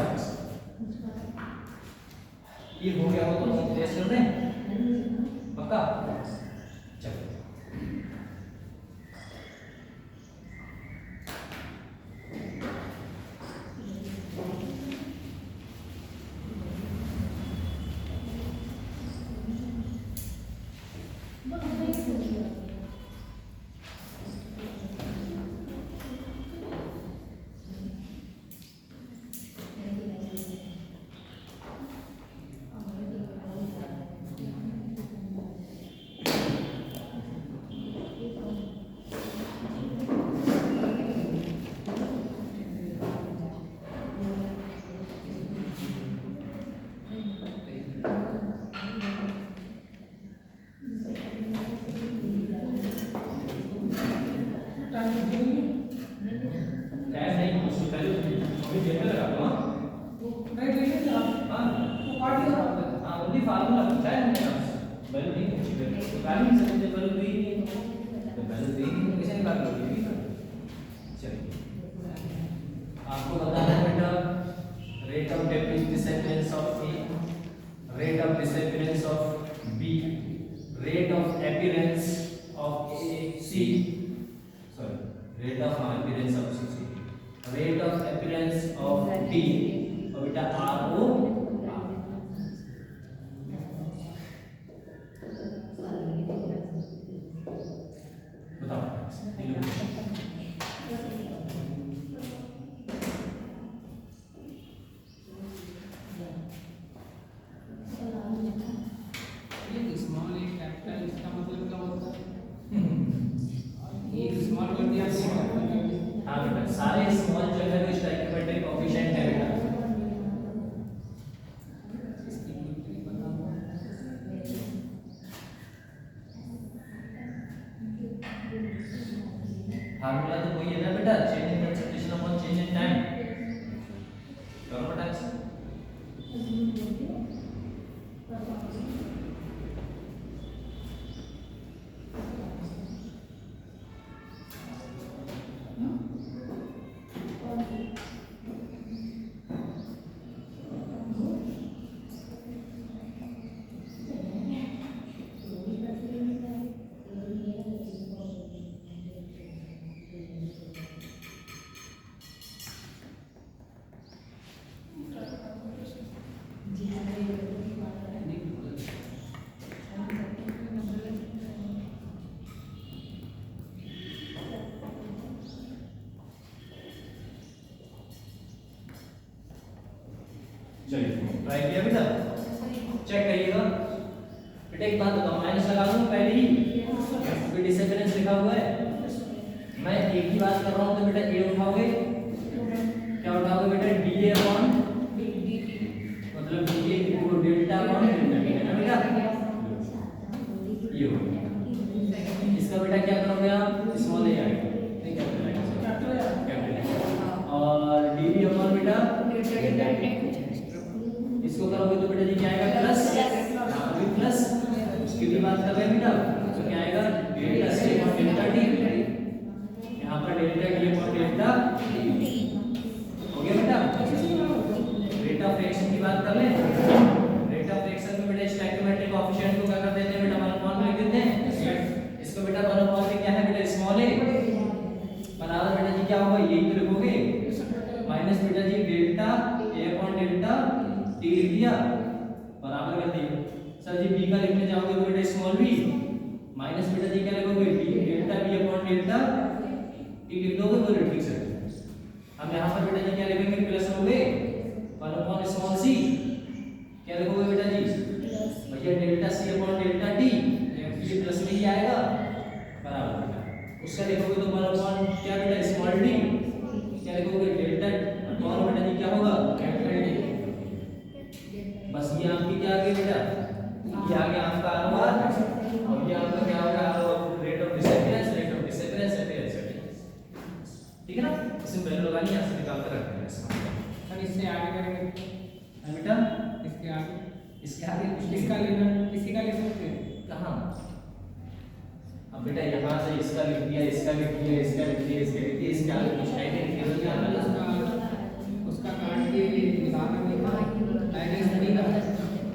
ये हो गया हो तो हम टेस्ट कर दें पक्का? चलो आपको बताना है बेटा rate of disappearance of A, rate of disappearance of B, rate of appearance of A C, sorry rate of appearance of C, rate of appearance of D और बेटा आर ओ सारे स्मॉल जो है वो स्टोइकियोमेट्रिक कोएफिशिएंट है बेटा। Formula तो वही है ना बेटा, change in concentration upon change in time. करो बेटा चलिए ट्राई किया बेटा, चेक करिएगा बेटा। एक बात बताओ, माइनस लगा दूं पहले ही क्योंकि डिसएबिलिटी लिखा हुआ है। मैं एक ही बात कर रहा हूं तो बेटा ए उठाओगे, क्या उठाओगे बेटा? डीए अपॉन मतलब DA equal delta upon delta T, है ना बेटा? ये हो गया। इसका बेटा क्या करोगे आप? स्मॉल ए आएगा, ठीक है, और डीबी अपॉन बेटा डेल्टा टी। इसको करोगे तो बेटा जी क्या आएगा? प्लस, यहाँ पर भी प्लस। उसकी भी बात कर रहे हैं बेटा, तो क्या आएगा? Delta C upon delta T, यहाँ पर delta T upon delta T हो गया बेटा। रेट ऑफ रिएक्शन की बात कर लें। रेट ऑफ रिएक्शन में बेटा स्टोइकियोमेट्रिक कोएफिशिएंट को क्या कर देते हैं बेटा? 1 लिख देते हैं। इसको बेटा 1 से क्या है बेटा? स्मॉल ए बराबर बेटा जी क्या होगा? यही तो लिखोगे, माइनस बेटा जी delta A upon delta T लिख दिया, बराबर कर दिया। सर जी बी का लिखने जाओगे तो बेटा स्मॉल बी माइनस बेटा जी क्या लिखोगे? D delta B upon delta T लिख दोगे, बोलो ठीक से। अब यहाँ पर बेटा जी क्या लिखेंगे? प्लस लोगे 1 अपॉन स्मॉल सी, क्या लिखोगे बेटा जी? भैया delta C upon delta T, ये प्लस में ही आएगा, बराबर बेटा। उसका लिखोगे तो 1 अपॉन क्या बेटा? स्मॉल डी, क्या लिखोगे? डेल्टा अपॉन बेटा जी क्या होगा? Capital D. बस ये आपकी क्या आ गई बेटा? ये आ गया आपका आर और ये आपका क्या होगा? रेट ऑफ डिसएपियरेंस, रेट ऑफ डिसएपियरेंस, ठीक है ना? इसमें वैल्यू लगानी है, ऐसे निकाल कर रखना है इसका। सर इससे आगे करेंगे बेटा इसके आगे कुछ इसका लेना, किसी का ले सकते हैं कहाँ? अब बेटा यहाँ से इसका लिख दिया, इसका लिख दिया, इसका लिख दिया, इसका लिख दिया, इसके आगे कुछ है नहीं, केवल क्या है उसका काट के निकालना नहीं माइनस नहीं का।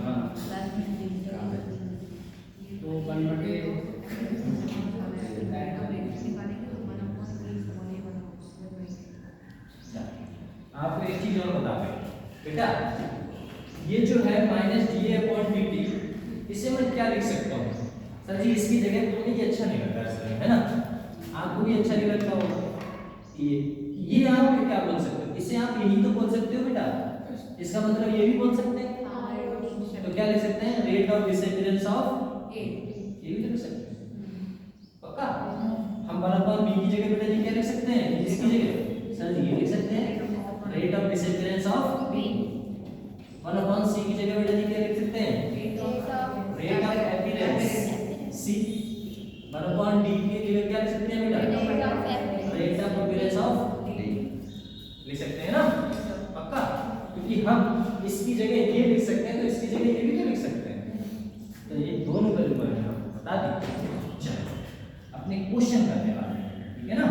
हां तो 1/, आपको एक चीज और बता दें बेटा, ये जो है minus D upon D T, इसे मैं क्या लिख सकता हूँ? सर जी इसकी जगह तो मुझे अच्छा नहीं लगता है ना? आपको भी अच्छा नहीं लगता होगा। ये आप क्या बोल सकते हो? इसे आप यही तो बोल सकते हो बेटा, इसका मतलब ये भी बोल सकते हैं। तो क्या लिख सकते हैं? रेट ऑफ डिसएपियरेंस ऑफ ए, ये भी तो लिख सकते हैं पक्का। हम 1 अपॉन बी की जगह बेटा जी क्या लिख सकते हैं? इसकी जगह सर जी ये लिख सकते हैं rate of disappearance of B. 1 upon C की जगह बेटा जी क्या लिख सकते हैं? Rate of appearance C. 1 upon D की जगह क्या लिख सकते हैं बेटा? Rate of appearance of D लिख सकते हैं ना पक्का, क्योंकि हम इसकी जगह ये लिख सकते हैं तो इसकी जगह ये भी तो लिख सकते हैं। तो ये दोनों वैल्यू मैंने आपको बता दी। चलो अपने क्वेश्चन करने वाले हैं, ठीक है ना?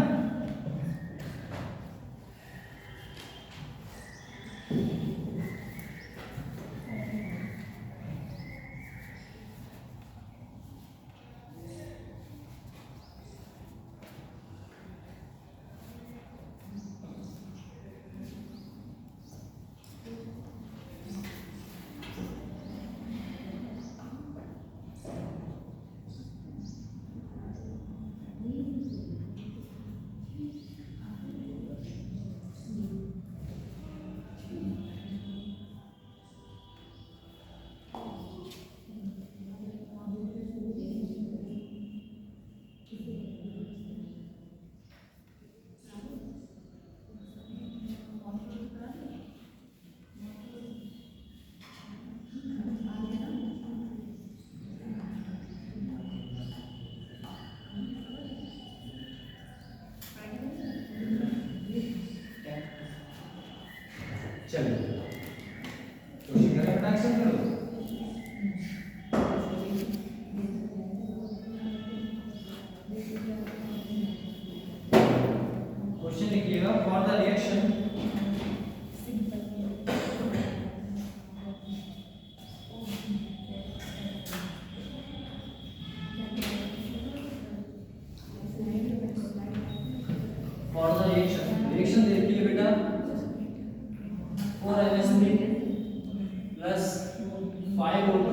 5O2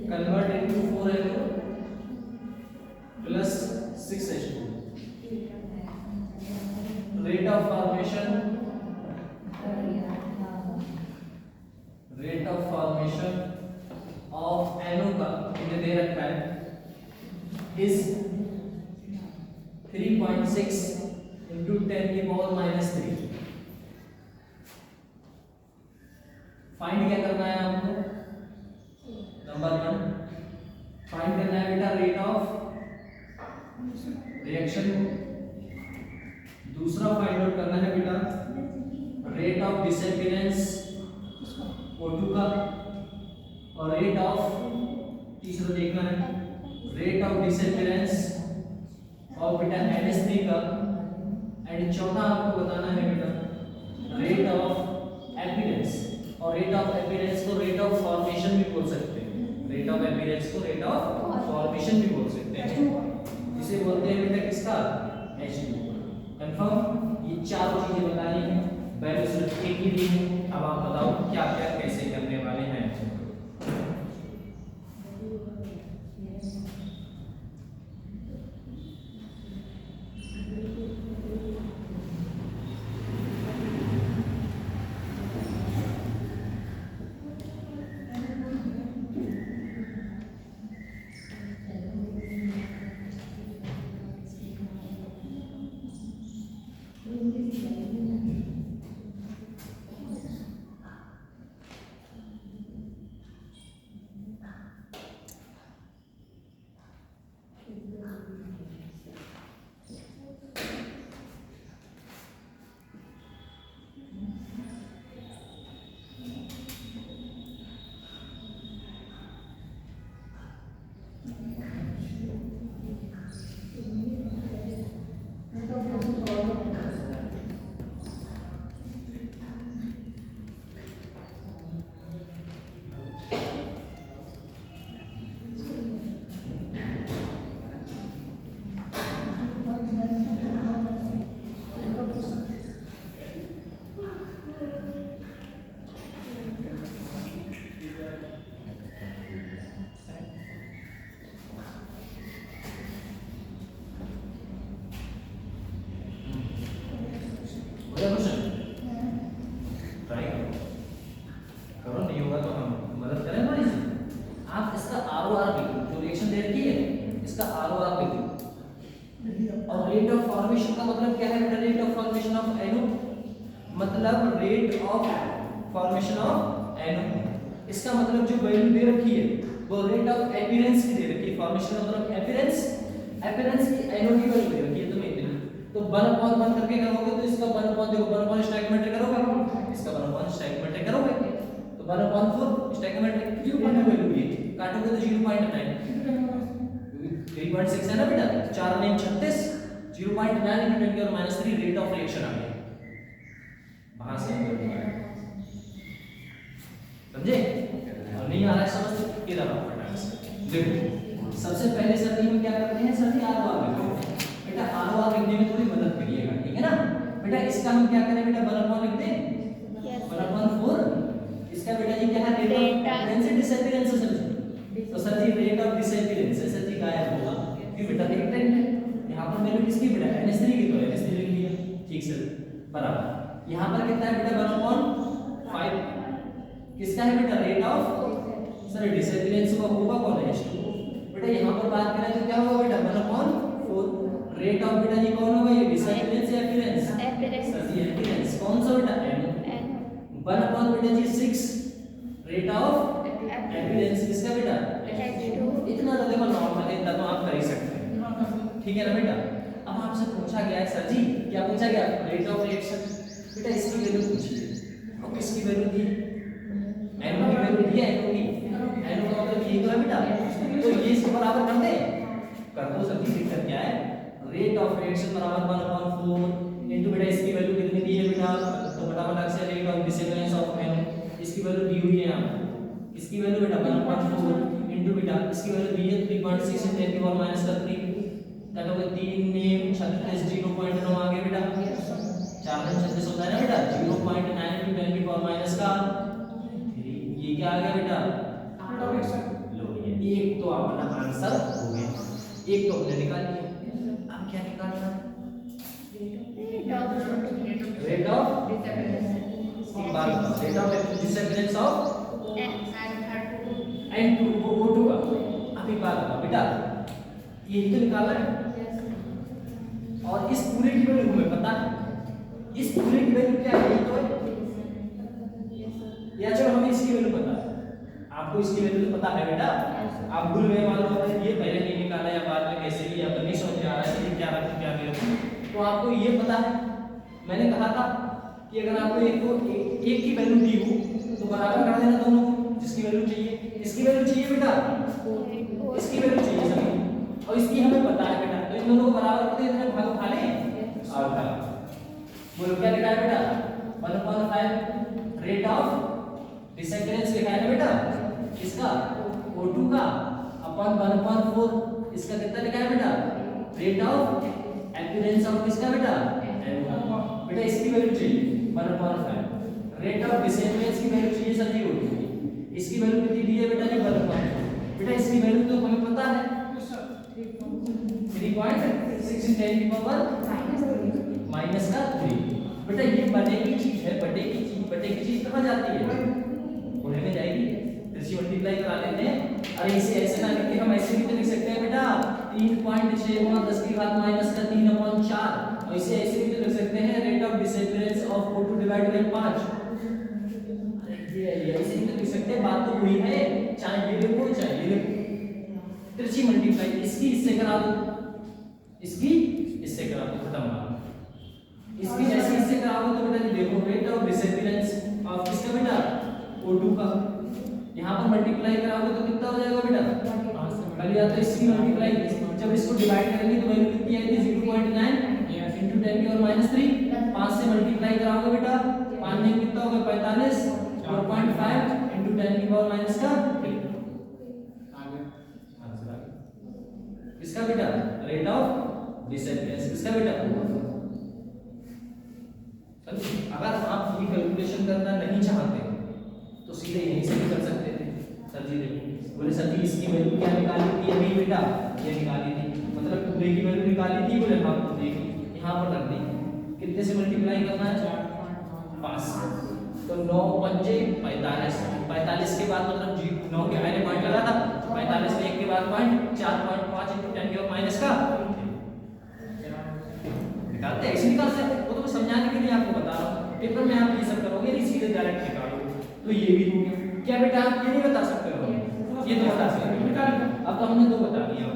convert into 4NO plus 6H2. Rate of formation of NO का इन्हें दे रखा है is 3.6 into 10 की पावर -3. फाइंड क्या करना है आपको? नंबर 1 फाइंड करना है बेटा रेट ऑफ रिएक्शन. दूसरा फाइंड आउट करना है बेटा रेट ऑफ डिसअपियरेंस O2 का, और रेट ऑफ, तीसरा देखना है रेट ऑफ डिसअपियरेंस ऑफ बेटा NH3 का, एंड चौथा आपको बताना है बेटा रेट ऑफ अपीयरेंस. और रेट ऑफ अपीयरेंस को रेट ऑफ फॉर्मेशन भी बोल सकते हैं. रेट ऑफ अपीयरेंस को रेट ऑफ फॉर्मेशन भी बोल सकते हैं. इसे बोलते हैं बेटा किसका? H2. कंफर्म? ये चारों चीजें बतानी है. वैल्यू सिर्फ एक ही दी है. अब आप बताओ क्या क्या कैसे करने वाले हैं. मतलब rate of formation of NO. इसका मतलब जो वैल्यू दे रखी है वो रेट ऑफ अपीयरेंस की दे रखी है. फॉर्मेशन मतलब अपीयरेंस की NO की वैल्यू दे रखी है. तुम्हें इतनी तो 1/1 करके करोगे तो इसका 1/, देखो 1/1 स्टैगमेट्रिक करोगे, इसका 1/1 स्टैगमेट्रिक करोगे तो 1/4 स्टैगमेट्रिक क्यों बना वैल्यू ये काटोगे तो 0.9. 3.6 है ना बेटा, 4 9 36, 0.9 into 10 की और -3 रेट ऑफ रिएक्शन आ गया. वहां से समझे? और नहीं आ रहा है समझ इधर आओ फटाक से. देखो सबसे पहले सर हम क्या करते हैं सर ROR लिखते हैं. बेटा ROR लिखने में थोड़ी मदद करिएगा, ठीक है ना बेटा. इसका हम क्या करें बेटा 1/1 लिखते हैं 1/4. इसका बेटा जी क्या है rate of appearance and disappearance sir जी. तो सर जी रेट ऑफ डिसअपियरेंस है सर जी गायब होगा क्योंकि बेटा रिएक्टेंट है. यहां पर मैंने किसकी बेटा NH3 की, तो NH3 लिख लिया. ठीक सर बराबर. यहाँ पर कितना है बेटा 1/5 किसका है बेटा रेट ऑफ सर डिसअपियरेंस का होगा कौन है H2. बेटा यहाँ पर बात करें तो क्या होगा बेटा 1/4 रेट ऑफ बेटा जी कौन होगा ये डिसअपियरेंस या अपीयरेंस? सर जी अपीयरेंस. कौन सा बेटा NO. 1/, बेटा जी 6 रेट ऑफ अपीयरेंस किसका बेटा H2. इतना तो देखो नॉर्मल है, इतना तो आप कर ही सकते हैं, ठीक है ना बेटा. अब आपसे पूछा गया है सर जी क्या पूछा गया रेट ऑफ रिएक्शन. बेटा इसकी वैल्यू पूछिए. अब इसकी वैल्यू दी NO की वैल्यू दी है NO का मतलब ये तो बेटा, तो ये इसके बराबर कर दे, कर दो. सर जी दिक्कत क्या है रेट ऑफ रिएक्शन बराबर 1/4 इनटू बेटा इसकी वैल्यू कितनी दी है बेटा, तो फटाफट से rate of disappearance of NO इसकी वैल्यू दी हुई है यहां. इसकी वैल्यू बेटा 1/4 इनटू बेटा इसकी वैल्यू दी है 3.6 10 की पावर -3 काटोगे 3 में 36 0.9 आ गया बेटा. 4 में 36 होता है ना बेटा 0.9 into 10 की पावर माइनस का. ये क्या क्या आ गया बेटा? लो ये एक तो अपना आंसर हो गया, एक तो हमने निकाल लिया। अब क्या निकालना है? Rate of disappearance of and two O2 का। अब एक बात बताओ बेटा, ये तो निकाला है और इस पूरे की वैल्यू हमें पता है, इस पूरे की वैल्यू क्या है? ये तो है, या चलो हमें इसकी वैल्यू पता है, आपको इसकी वैल्यू तो पता है बेटा। आप भूल गए मान लो ये पहले नहीं निकाला या बाद में कैसे भी, या तो नहीं समझ में आ रहा है कि क्या रखूं क्या नहीं रखूं, तो आपको ये पता है। मैंने कहा था कि अगर आपको एक की वैल्यू दी हो तो बराबर कर देना दोनों को, जिसकी वैल्यू चाहिए। इसकी वैल्यू चाहिए बेटा, इसकी वैल्यू चाहिए सभी, और इसकी हमें पता है बेटा, तो इन दोनों को बराबर कर देना, भाग उठा लें और उठा। बोलो क्या लिखा है बेटा? 1/5 रेट ऑफ डिसअपियरेंस लिखा है ना बेटा, इसका O2 का अपन 1/4 इसका कितना लिखा है बेटा? रेट ऑफ अपीयरेंस ऑफ किसका बेटा? बेटा इसकी वैल्यू चाहिए 1/5, रेट ऑफ डिसअपियरेंस की वैल्यू चाहिए सर 0, इसकी वैल्यू कितनी दी है बेटा जी? 1/5। बेटा इसकी वैल्यू तो हमें पता है 3.6 × 10⁻³ बेटा ये बटे की चीज है, बटे की चीज कहां जाती है? उन्हें में जाएगी, इसी मल्टीप्लाई करा लेते हैं। अरे इसे ऐसे ना लिख के हम ऐसे भी तो लिख सकते हैं बेटा 3.6 × 10⁻³ और इसे ऐसे भी तो लिख सकते हैं rate of disappearance of O2 divided by 5। अरे ये ऐसे भी तो लिख सकते हैं, बात तो वही है, चाहे ये लिखो चाहे ये लिखो। तिरछी मल्टीप्लाई इसकी इससे करा दो, इसकी इससे करा दो, खत्म बात। इसकी जैसे इससे कराओगे तो बेटा देखो रेट ऑफ डिसअपियरेंस ऑफ किसका बेटा? O2 का। यहां पर मल्टीप्लाई कराओगे तो कितना हो जाएगा बेटा? पहले या तो इसकी मल्टीप्लाई, जब इसको डिवाइड करेंगे तो वैल्यू कितनी आएगी? 0.9 × 10⁻³ 5 से मल्टीप्लाई कराओगे बेटा, 5 में कितना होगा? 45, 4.5 × 10⁻³ किसका बेटा? रेट ऑफ डिसअपियरेंस किसका बेटा? अगर आप ये कैलकुलेशन करना नहीं चाहते तो सीधे यहीं से भी कर सकते थे। सर जी देखो, बोले सर जी इसकी वैल्यू क्या निकाली थी अभी बेटा? ये निकाली थी, मतलब पूरे की वैल्यू निकाली थी। बोले हाँ पूरे की, यहाँ पर रख दी। कितने से मल्टीप्लाई करना है? 5 से। तो 9 पंजे 45, 45 के बाद मतलब 9 के पहले पॉइंट लगा था, 45 में 1 के बाद पॉइंट 4.5 × 10⁻³ निकालते ऐसे निकालते हैं, वो तो समझाने के लिए आपको बता रहा हूँ। पेपर में आप ये सब करोगे नहीं, सीधे डायरेक्ट निकालो। तो ये भी हो गया। क्या बेटा आप ये नहीं बता सकते हो? ये तो बता सकते हो बेटा। अब तो हमने दो बता दिया,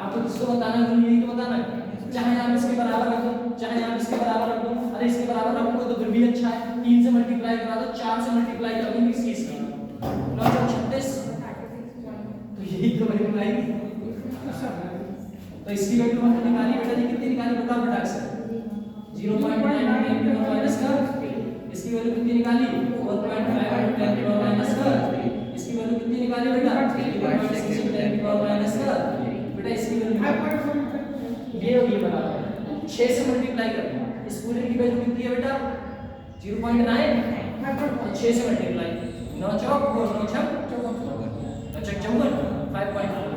आपको किसको बताना है? यही तो बताना है। चाहे आप इसके बराबर रख दो, चाहे आप इसके बराबर रख दो। अरे इसके बराबर रखोगे तो फिर भी अच्छा है, 3 से मल्टीप्लाई करा दो, 4 से मल्टीप्लाई करोगे इसकी 9 × 36, तो यही तो मल्टीप्लाई। तो इसकी वैल्यू हमने निकाली बेटा जी, कितनी निकाली बताओ बेटा? 0.9 × 10⁻²। इसकी वैल्यू कितनी निकाली? 4.5 × 10⁻²। इसकी वैल्यू कितनी निकाली बेटा? 3.6 × 10⁻²। बेटा इसकी वैल्यू ये बराबर है 6 से मल्टीप्लाई करना। इस पूरे की वैल्यू कितनी है बेटा? 0.9 और 6 से मल्टीप्लाई 9 चौक 9 छक 54 5.4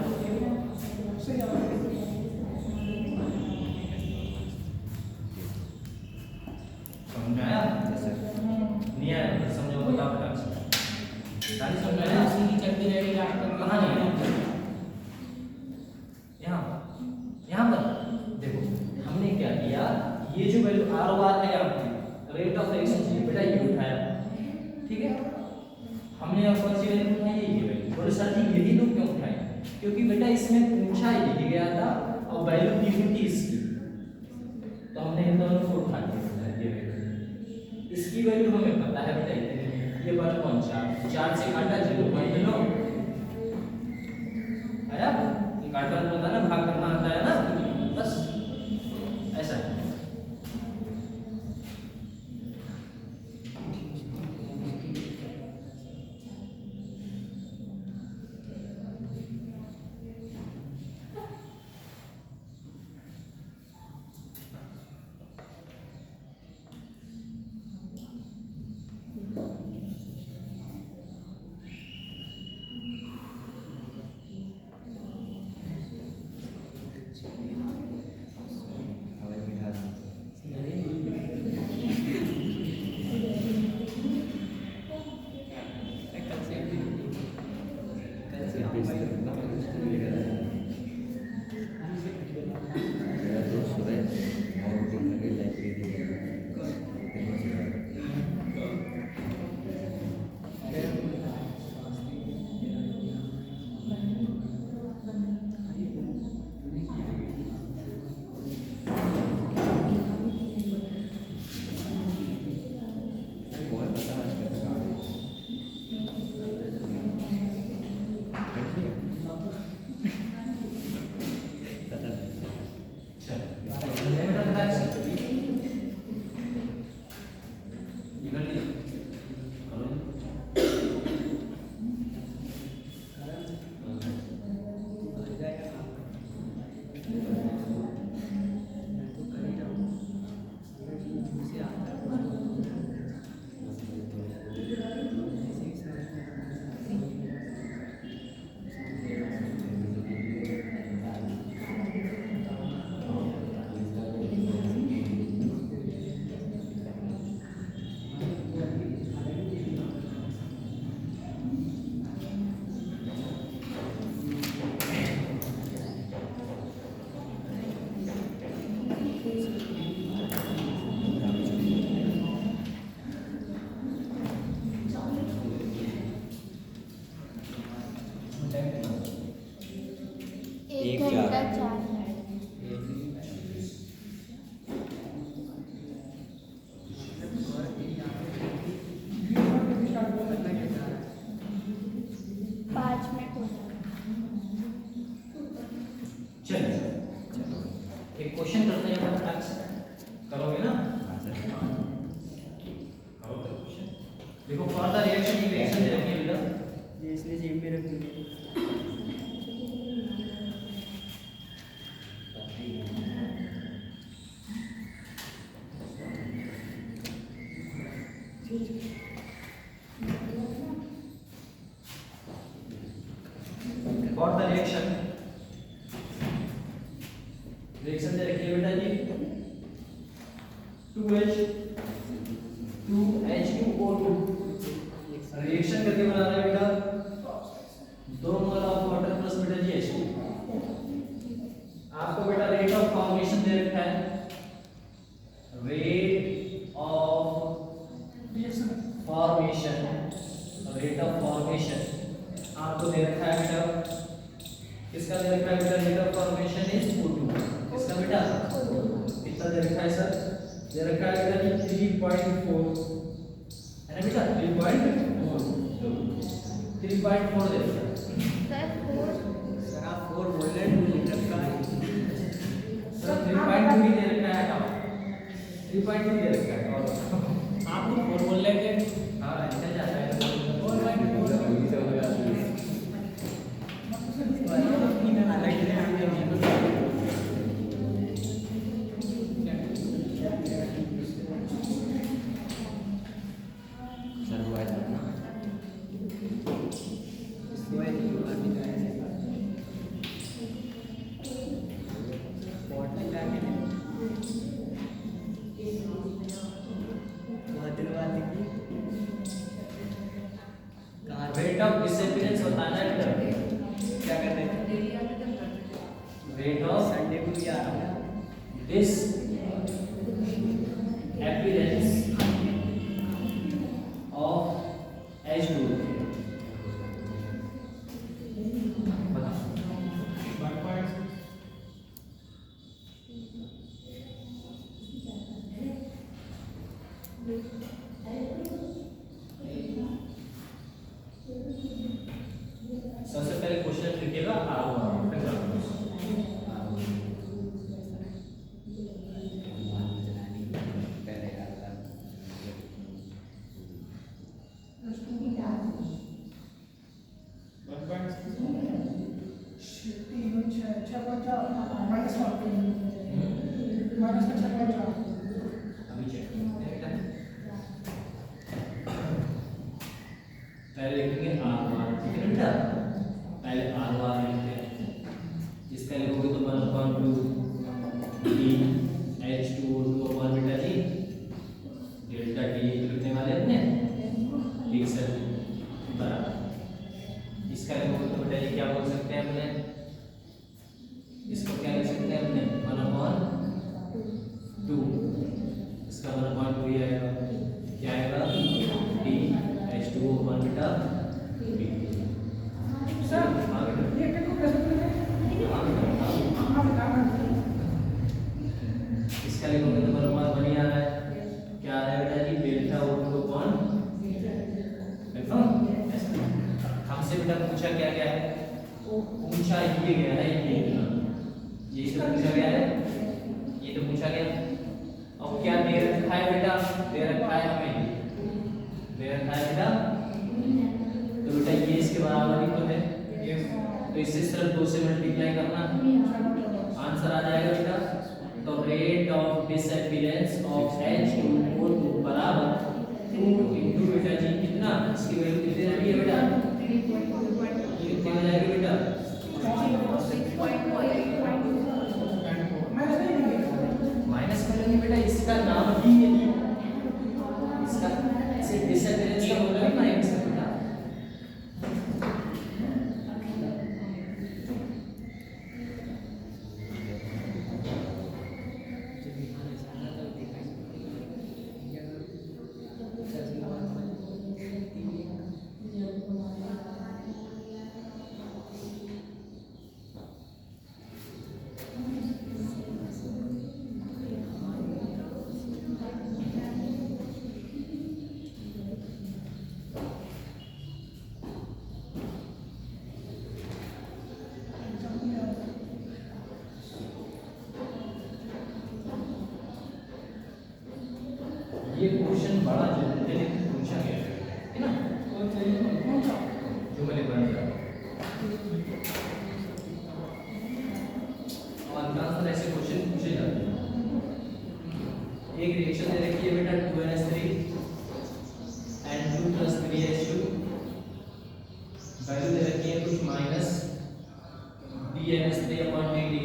समझाया? नहीं आया तो समझो बताओ बेटा। गाड़ी समझाया? सीधी चलती रहेगी रास्ते कहाँ नहीं है? यहाँ पर देखो हमने क्या किया, ये जो वैल्यू R है आपकी रेट ऑफ रिएक्शन बेटा ये उठाया, ठीक है। हमने और कौन सी वैल्यू उठाई? ये वैल्यू। बोले सर जी यही तो क्यों उठाई? क्योंकि बेटा इसमें पूछा ही गया था और वैल्यू दी हुई थी इसकी, तो हमने इन दोनों को उठा दिया। ये वैल्यू, इसकी वैल्यू हमें पता है बेटा इतनी, ये 1.4 4 से काटा 0.9 आया। ये काटा पता ना, भाग करना आता है ना, बस ऐसा है। रिएक्शन दे रखी है बेटा, ये इसलिए जेब में रख दी है। Got the reaction? रिएक्शन दे रखी है बेटा जी 2H2O2 रिएक्शन करके बना रहा है बेटा 2 मोल ऑफ वाटर प्लस बेटा जी H2। आपको बेटा रेट ऑफ फॉर्मेशन दे रखा है, rate of formation, rate of formation आपको दे रखा है बेटा, किसका दे रखा है बेटा, rate of formation is O2, किसका बेटा, कितना दे रखा है सर, दे रखा है बेटा जी 3.4 है ना बेटा, 3.4 दे रखा है। सर 4 सर आप 4 बोल रहे हैं, 2 लिख रखा है। सर 3.2 ही दे रखा है, हटाओ 3.2 दे रखा है और आप तो 4 बोल रहे थे। हां ऐसा जाता है 4.4 अलग है हमें सर हुआ है ना इसको है कि बात नहीं कर रहे स्पॉट में क्या कहते हैं बहुत दिन बाद देखी कहाँ रेट ऑफ डिसअपीयरेंस बताना है बेटा, क्या कर रहे थे रेट ऑफ संडे को भी आ रहा है disappearance of H2O। बताओ सबसे पहले क्वेश्चन लिखिएगा अभी चेक पहले लिखेंगे R1, ठीक है बेटा, पहले R1 लिखते हैं, इसका लिखोगे तो 1/2 H2O2 बेटा जी डेल्टा T लिखने वाले अपने, ठीक सर बराबर, इसका लिखोगे तो बेटा जी क्या बोल सकते हैं अपने, इसको क्या लिख सकते हैं अपने 1/2, इसका 1/2 ही आएगा, क्या आएगा T H2O1 बेटा सर ये को कैसे करेंगे, इसका लिखोगे तो 1/1 ही आ रहा है, क्या आ रहा है बेटा जी डेल्टा O2 हमसे बेटा पूछा क्या गया है, पूछा ये गया है, ये तो पूछा गया है, ये तो पूछा गया, अब क्या दे रखा है बेटा, दे रखा है हमें, दे रखा है बेटा, तो बेटा ये इसके बराबर ही तो है, तो इससे सिर्फ 2 से मल्टीप्लाई करना, आंसर आ जाएगा बेटा, तो rate of disappearance of H2O2 बराबर 2 into बेटा जी कितना, इसकी वैल्यू कितनी रहती है बेटा, कितनी हो जाएगी बेटा, माइनस करेंगे बेटा, इसका नाम ही यही, इसका इसे डिसअपीयरेंस का मतलब ही माइनस है बेटा, ये क्वेश्चन बड़ा जनरली पूछा गया है ना, पहले बन जाओ। और आंसर ऐसे क्वेश्चन पूछे जाते हैं। एक रिएक्शन दे रखी है बेटा 2NH3 and 2 + 3H2, वैल्यू दे रखी है कुछ माइनस DNH3/dt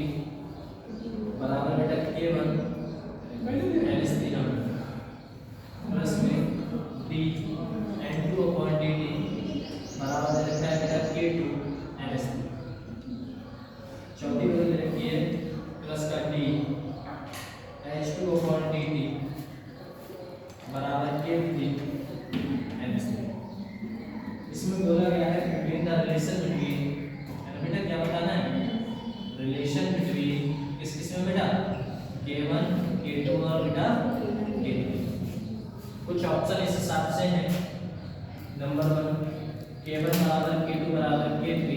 बराबर बेटा K1 NH3 प्लस में D N2/dt बराबर दे रखा है बेटा K2 NH3। चौथी वैल्यू दे रखी है प्लस का D H2/dt बराबर K3 NH3। इसमें बोला गया है बिटवीन द रिलेशन बिटवीन, बेटा क्या बताना है, रिलेशन बिटवीन किस किस में बेटा, K1 K2 और बेटा K3। कुछ ऑप्शन इस हिसाब से हैं। नंबर 1 K1 बराबर K2 बराबर K3,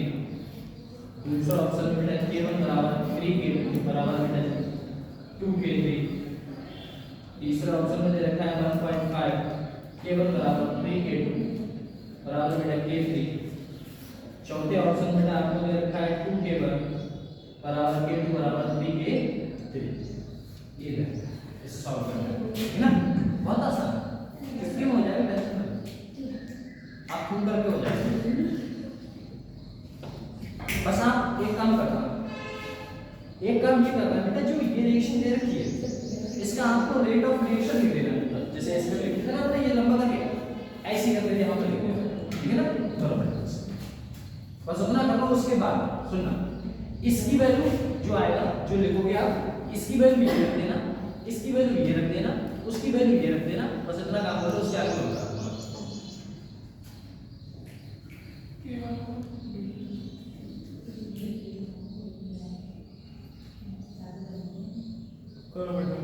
दूसरा ऑप्शन में बेटा K1 बराबर 3K2 बराबर बेटा 2K3, तीसरा ऑप्शन में दे रखा है 1.5 K1 बराबर 3K2 बराबर बेटा K3, चौथे ऑप्शन में आपको दे रखा है 2K1 बराबर K2 बराबर 3K3। ये है इस सॉल्व करना है, ठीक है ना, बहुत आसान है, किसके में हो जाएगा टेंशन में आप खुद करके हो जाएगा। बस आप एक काम करना, एक काम ये करना है बेटा, जो ये रिएक्शन दे रखी है इसका आपको रेट ऑफ रिएक्शन लिख देना है। जैसे इसमें लिख देना ना, ये लंबा करके ऐसे कर देते यहाँ पे लिख देना, ठीक है ना। चलो बस उतना कर लो। उसके बाद सुनना, इसकी वैल्यू जो आएगा जो लिखोगे आप, इसकी वैल्यू ये रख देना, इसकी वैल्यू ये रख देना, उसकी वैल्यू ये रख देना, बस इतना काम करो। उसके आगे होगा करो बेटा।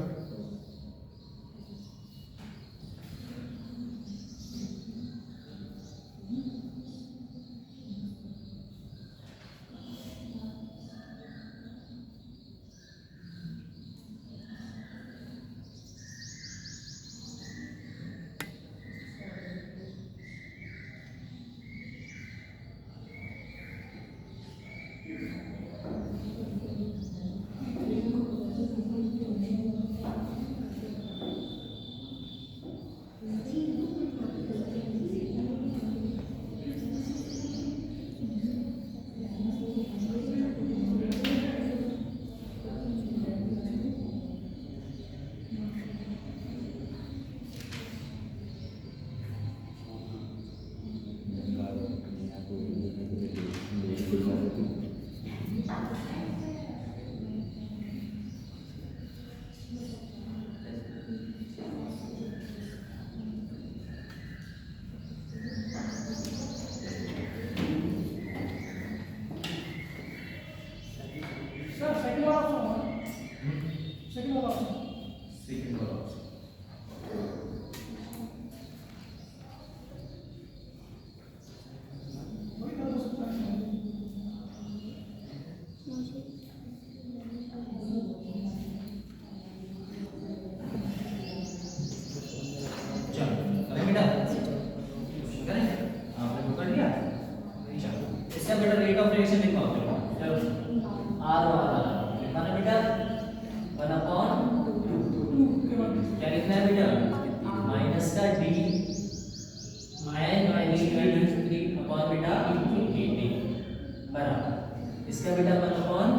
इसका बेटा 1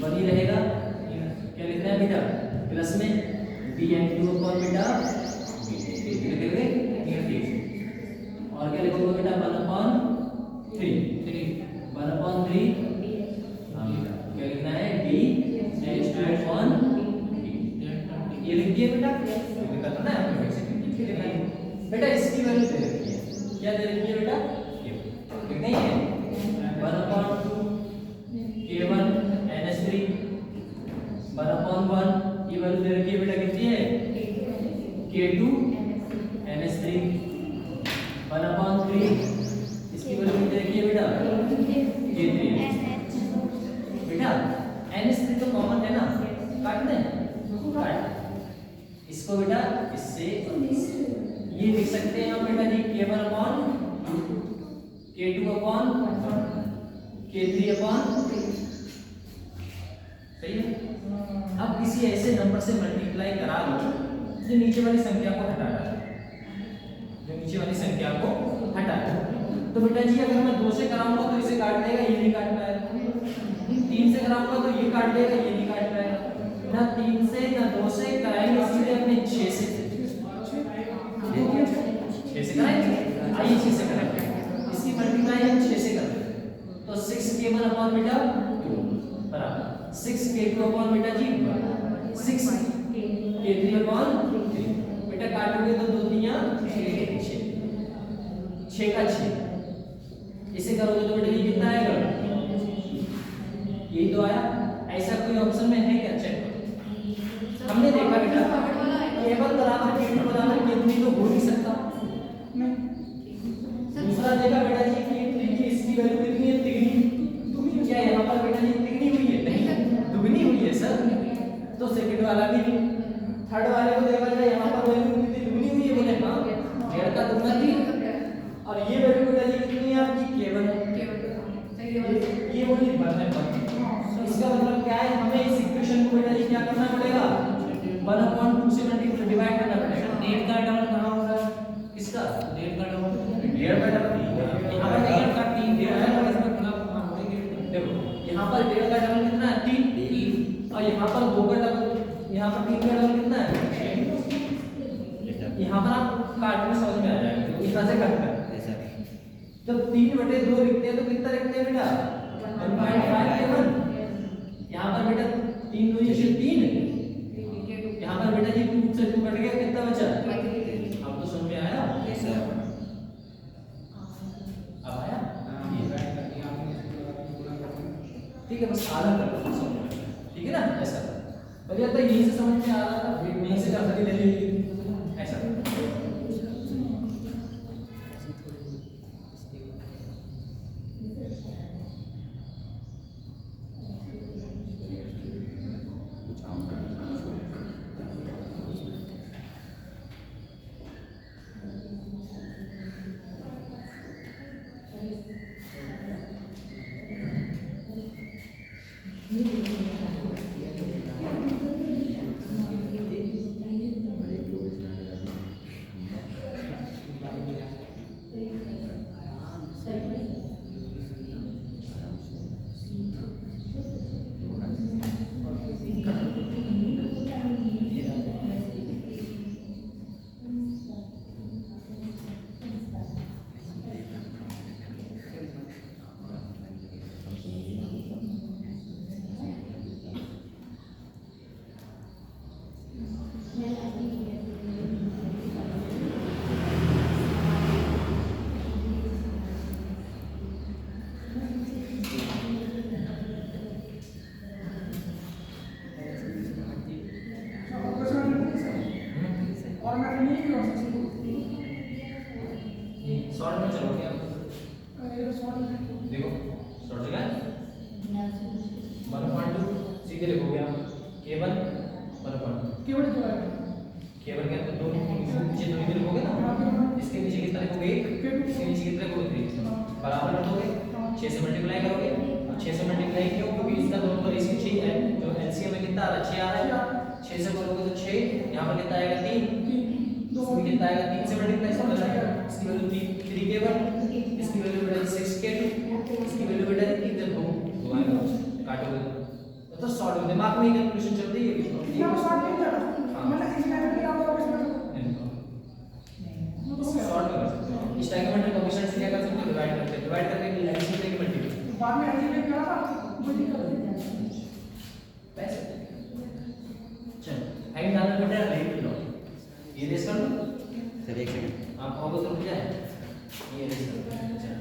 बनी रहेगा, क्या लिखना है बेटा, प्लस में Bn2 अपॉन बेटा लिखोगे और क्या लिखोगे बेटा 1/3 क्या लिखना है Dh2 अपॉन ये लिख दिया बेटा, करना है बेटा। इसकी वैल्यू दे रखी है, क्या दे रखी है बेटा, लिख नहीं है 1/2 K1 NH3 1/1 ये वैल्यू दे रखी है बेटा, कितनी है K2 NH3 1/3 इसकी वैल्यू दे रखी है बेटा K3 बेटा। NH3 तो कॉमन है ना, काट दें, काट इसको बेटा, इससे ये लिख सकते हैं हम बेटा जी K1/2 K2 upon K3 upon, सही है। अब किसी ऐसे नंबर से मल्टीप्लाई करा लो जो नीचे वाली संख्या को हटा डाले, जो नीचे वाली संख्या को हटा दे। तो बेटा जी अगर मैं 2 से कराऊंगा तो इसे काट देगा, ये नहीं काट पाएगा। 3 से कराऊंगा तो ये काट देगा, ये नहीं काट पाएगा। ना 3 से ना 2 से कराएंगे, सीधे अपने 6 से, 6 से कराएंगे। आइए 6 से कराएंगे, इसकी मल्टीप्लाई हम 6 से कर देंगे। तो 6k1 अपॉन बेटा 2 बराबर 6k2 अपॉन बेटा जी 6k3 अपॉन 3। बेटा काटोगे तो 2 3 6, 6 का 6, इसे करोगे तो बेटा ये कितना आएगा, यही तो आया। ऐसा कोई ऑप्शन में है क्या, चेक करो। हमने देखा बेटा केवल बराबर k2 बराबर k3 तो हो नहीं सकता। दूसरा देखा बेटा जी k3 की इसकी वैल्यू कितनी है, तिगनी। क्या यहाँ पर बेटा जी तिगनी हुई है, नहीं दुगनी हुई है सर। तो सेकंड वाला भी नहीं। थर्ड वाले को देखा जाए यहाँ पर वैल्यू कितनी दुगनी हुई है, बोले हाँ 1.5 का दुगना 3। और ये वैल्यू बेटा जी कितनी है आपकी, k1 है। ये बोली 1 है। इसका मतलब क्या है, हमें इस इक्वेशन को बेटा जी क्या करना पड़ेगा, 1/2 से मल्टीप्लाई डिवाइड करना पड़ेगा। 1.5 का डबल कहां हो रहा है, किसका 1.5 का डबल, 1.5 का डबल यहाँ पर 1.5 का 3 1.5 इसमें गुना देखो यहाँ पर 1.5 का डबल कितना है, 3। और यहाँ पर 2 का डबल, यहाँ पर 3 का डबल कितना है, 6। यहाँ पर आप काट में समझ में आ जाएगा, यहाँ से काट कर जब 3/2 लिखते हैं तो कितना लिखते हैं बेटा, 1.5 के 1। यहाँ पर बेटा 3 2 ये 3, यहाँ पर बेटा जी 2 से 2 कट गया, कितना बचा, अब तो समझ में आया। अब आया, ठीक है, बस आधा कर लो समझ में, ठीक है ना। ऐसा और या तो यहीं से समझ में आ रहा था, यहीं से जानकारी ले ली ऐसा। शॉर्ट में चलोगे आप, देखो शॉर्ट जगह 1.2 सीधे लिखोगे आप, केवल 1.2 केवल क्या, तो 2 नीचे 2 इधर लिखोगे ना, इसके नीचे कितना लिखोगे 1, इसके नीचे कितना लिखोगे 3, बराबर रखोगे, 6 से मल्टीप्लाई करोगे। और 6 से मल्टीप्लाई क्यों, क्योंकि इसका दोनों का रेशियो 6 है, जो एलसीएम में कितना आ रहा है 6 आ रहा है। 6 से करोगे तो 6, यहाँ पर कितना आएगा 3, इसमें कितना आएगा 3 से मल्टीप्लाई से बन जाएगा, इसकी वैल्यू 3k1, इसकी वैल्यू बेटा 6k2, इसकी वैल्यू बेटा 2 आएगा, काटोगे तो शॉर्ट में दिमाग में ही कैलकुलेशन चल रही है, यहाँ शॉर्ट नहीं चला, मतलब इस लेवल पे आप लोग इसमें शॉर्ट में कर सकते हो। स्टैगमेंट कोएफिशिएंट से क्या कर सकते हो, डिवाइड करके, डिवाइड करके एडिशन करके मल्टीप्लाई, बाद में एडिशन करा था वो दिक्कत पैसे चल हाइट डालना बेटा रेट लो, ये रेस कर लो सर, एक सेकंड आप कहोगे तो रुक जाए, ये रेस कर चल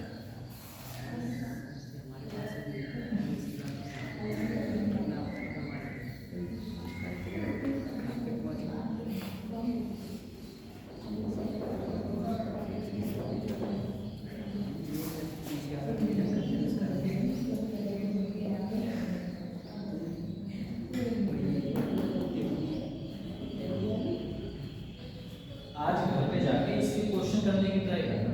आज घर पे जाके इसकी क्वेश्चन करने की ट्राई करना।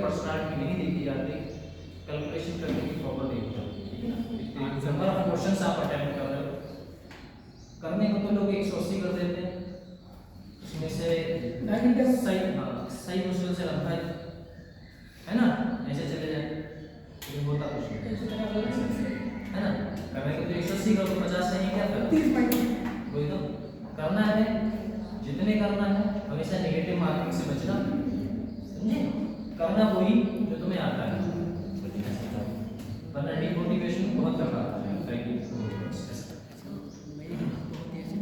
पर्सनालिटी नहीं देखी जाती, कैलकुलेशन करने की पावर देखते हो। नंबर ऑफ क्वेश्चंस आप अटेम्प्ट कर रहे हो, करने को तो लोग 180 कर देते हैं, इसमें से सही मुश्किल से 90 है ना, ऐसे चले जाए, लेकिन होता कुछ नहीं है ना। करने को तो 180 करो, 50 नहीं क्या करो, वही तो करना है, जितने करना है, हमेशा नेगेटिव मार्किंग से बचना, समझे, करना वही जो तुम्हें आता है, वरना डिमोटिवेशन बहुत कर रहा है।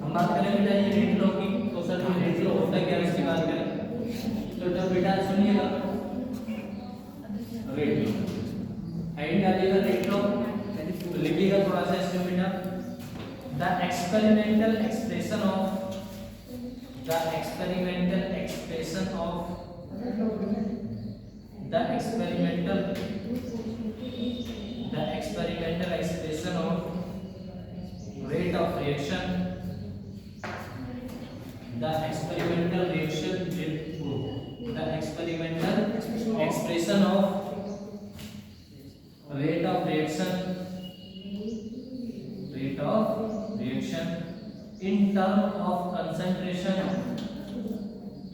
हम बात करें बेटा ये रेट लॉ की, तो सर ये रेट लॉ होता है क्या, इसकी बात करें तो जब बेटा सुनिएगा, रेट लॉ हेडिंग डालिएगा रेट लॉ, तो लिखिएगा थोड़ा सा इसमें बेटा, the experimental expression of the experimental expression of rate of reaction, the experimental expression of rate of reaction in term of concentration,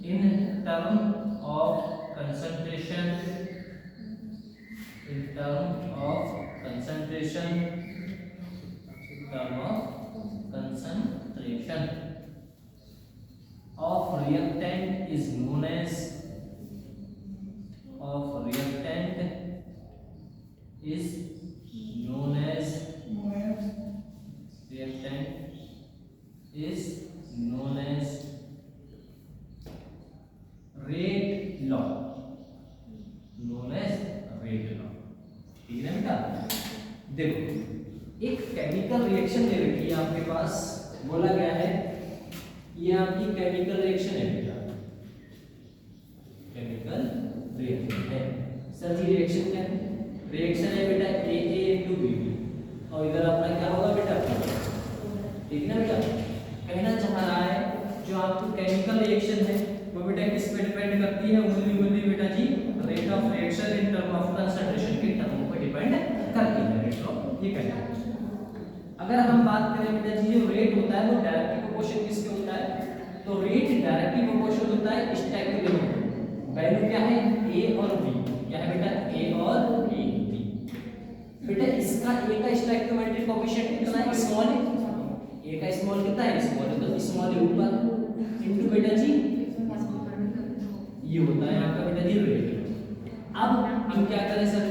in term of concentration, of reactant is known as rate law, ठीक है बेटा। देखो एक chemical reaction दे रखी है आपके पास, बोला गया है ये आपकी केमिकल रिएक्शन है बेटा, केमिकल रिएक्शन है। सर जी रिएक्शन क्या है, रिएक्शन है बेटा AA*B, और इधर अपना क्या होगा बेटा, ठीक है ना बेटा। कहना चाह रहा है जो आपकी केमिकल रिएक्शन है वो बेटा किस पे डिपेंड करती है, ओनली बेटा जी rate of reaction in term of concentration के टर्म पे डिपेंड करती है रेट ऑफ, ये कहना है। अगर हम बात करें बेटा जी जो रेट होता है वो डायरेक्टली प्रोपोर्शन किसके होता है, तो रेट डायरेक्टली प्रोपोर्शन होता है स्टैक्योमेट्री, वैल्यू क्या है A और B, क्या है बेटा A और B। बेटा इसका A का स्टैक्योमेट्री कोएफिशिएंट कितना है, स्मॉल है, A का स्मॉल कितना है, स्मॉल, तो स्मॉल है ऊपर इनटू बेटा जी ये होता है आपका बेटा जी रेट। अब हम क्या करें सर,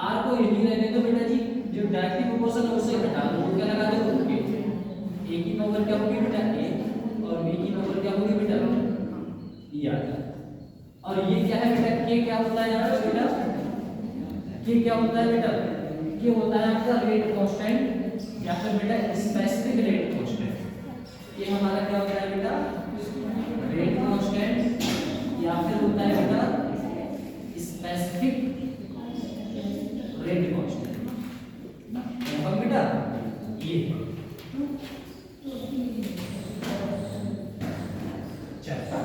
R को यही रहने दो बेटा जी, जो डायरेक्टली प्रोपोर्शन है उससे घटा दो, क्या लगा दो A, A की पावर क्या होगी बेटा A, और B की पावर क्या होगी बेटा E आ गया। और ये क्या है बेटा K, क्या होता है यहाँ पे बेटा, K क्या होता है बेटा, K होता है आपका रेट कांस्टेंट या फिर बेटा स्पेसिफिक रेट कांस्टेंट। ये हमारा क्या होता है बेटा रेट कांस्टेंट या फिर होता है बेटा स्पेसिफिक रेट कांस्टेंट, अब बेटा ये चलो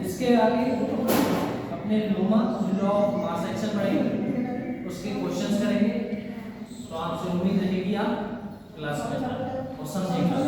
इसके आगे अपने लॉ ऑफ मास एक्शन पढ़ेंगे, उसके क्वेश्चंस करेंगे, तो आपसे उम्मीद रहेगी आप क्लास में और समझेंगे।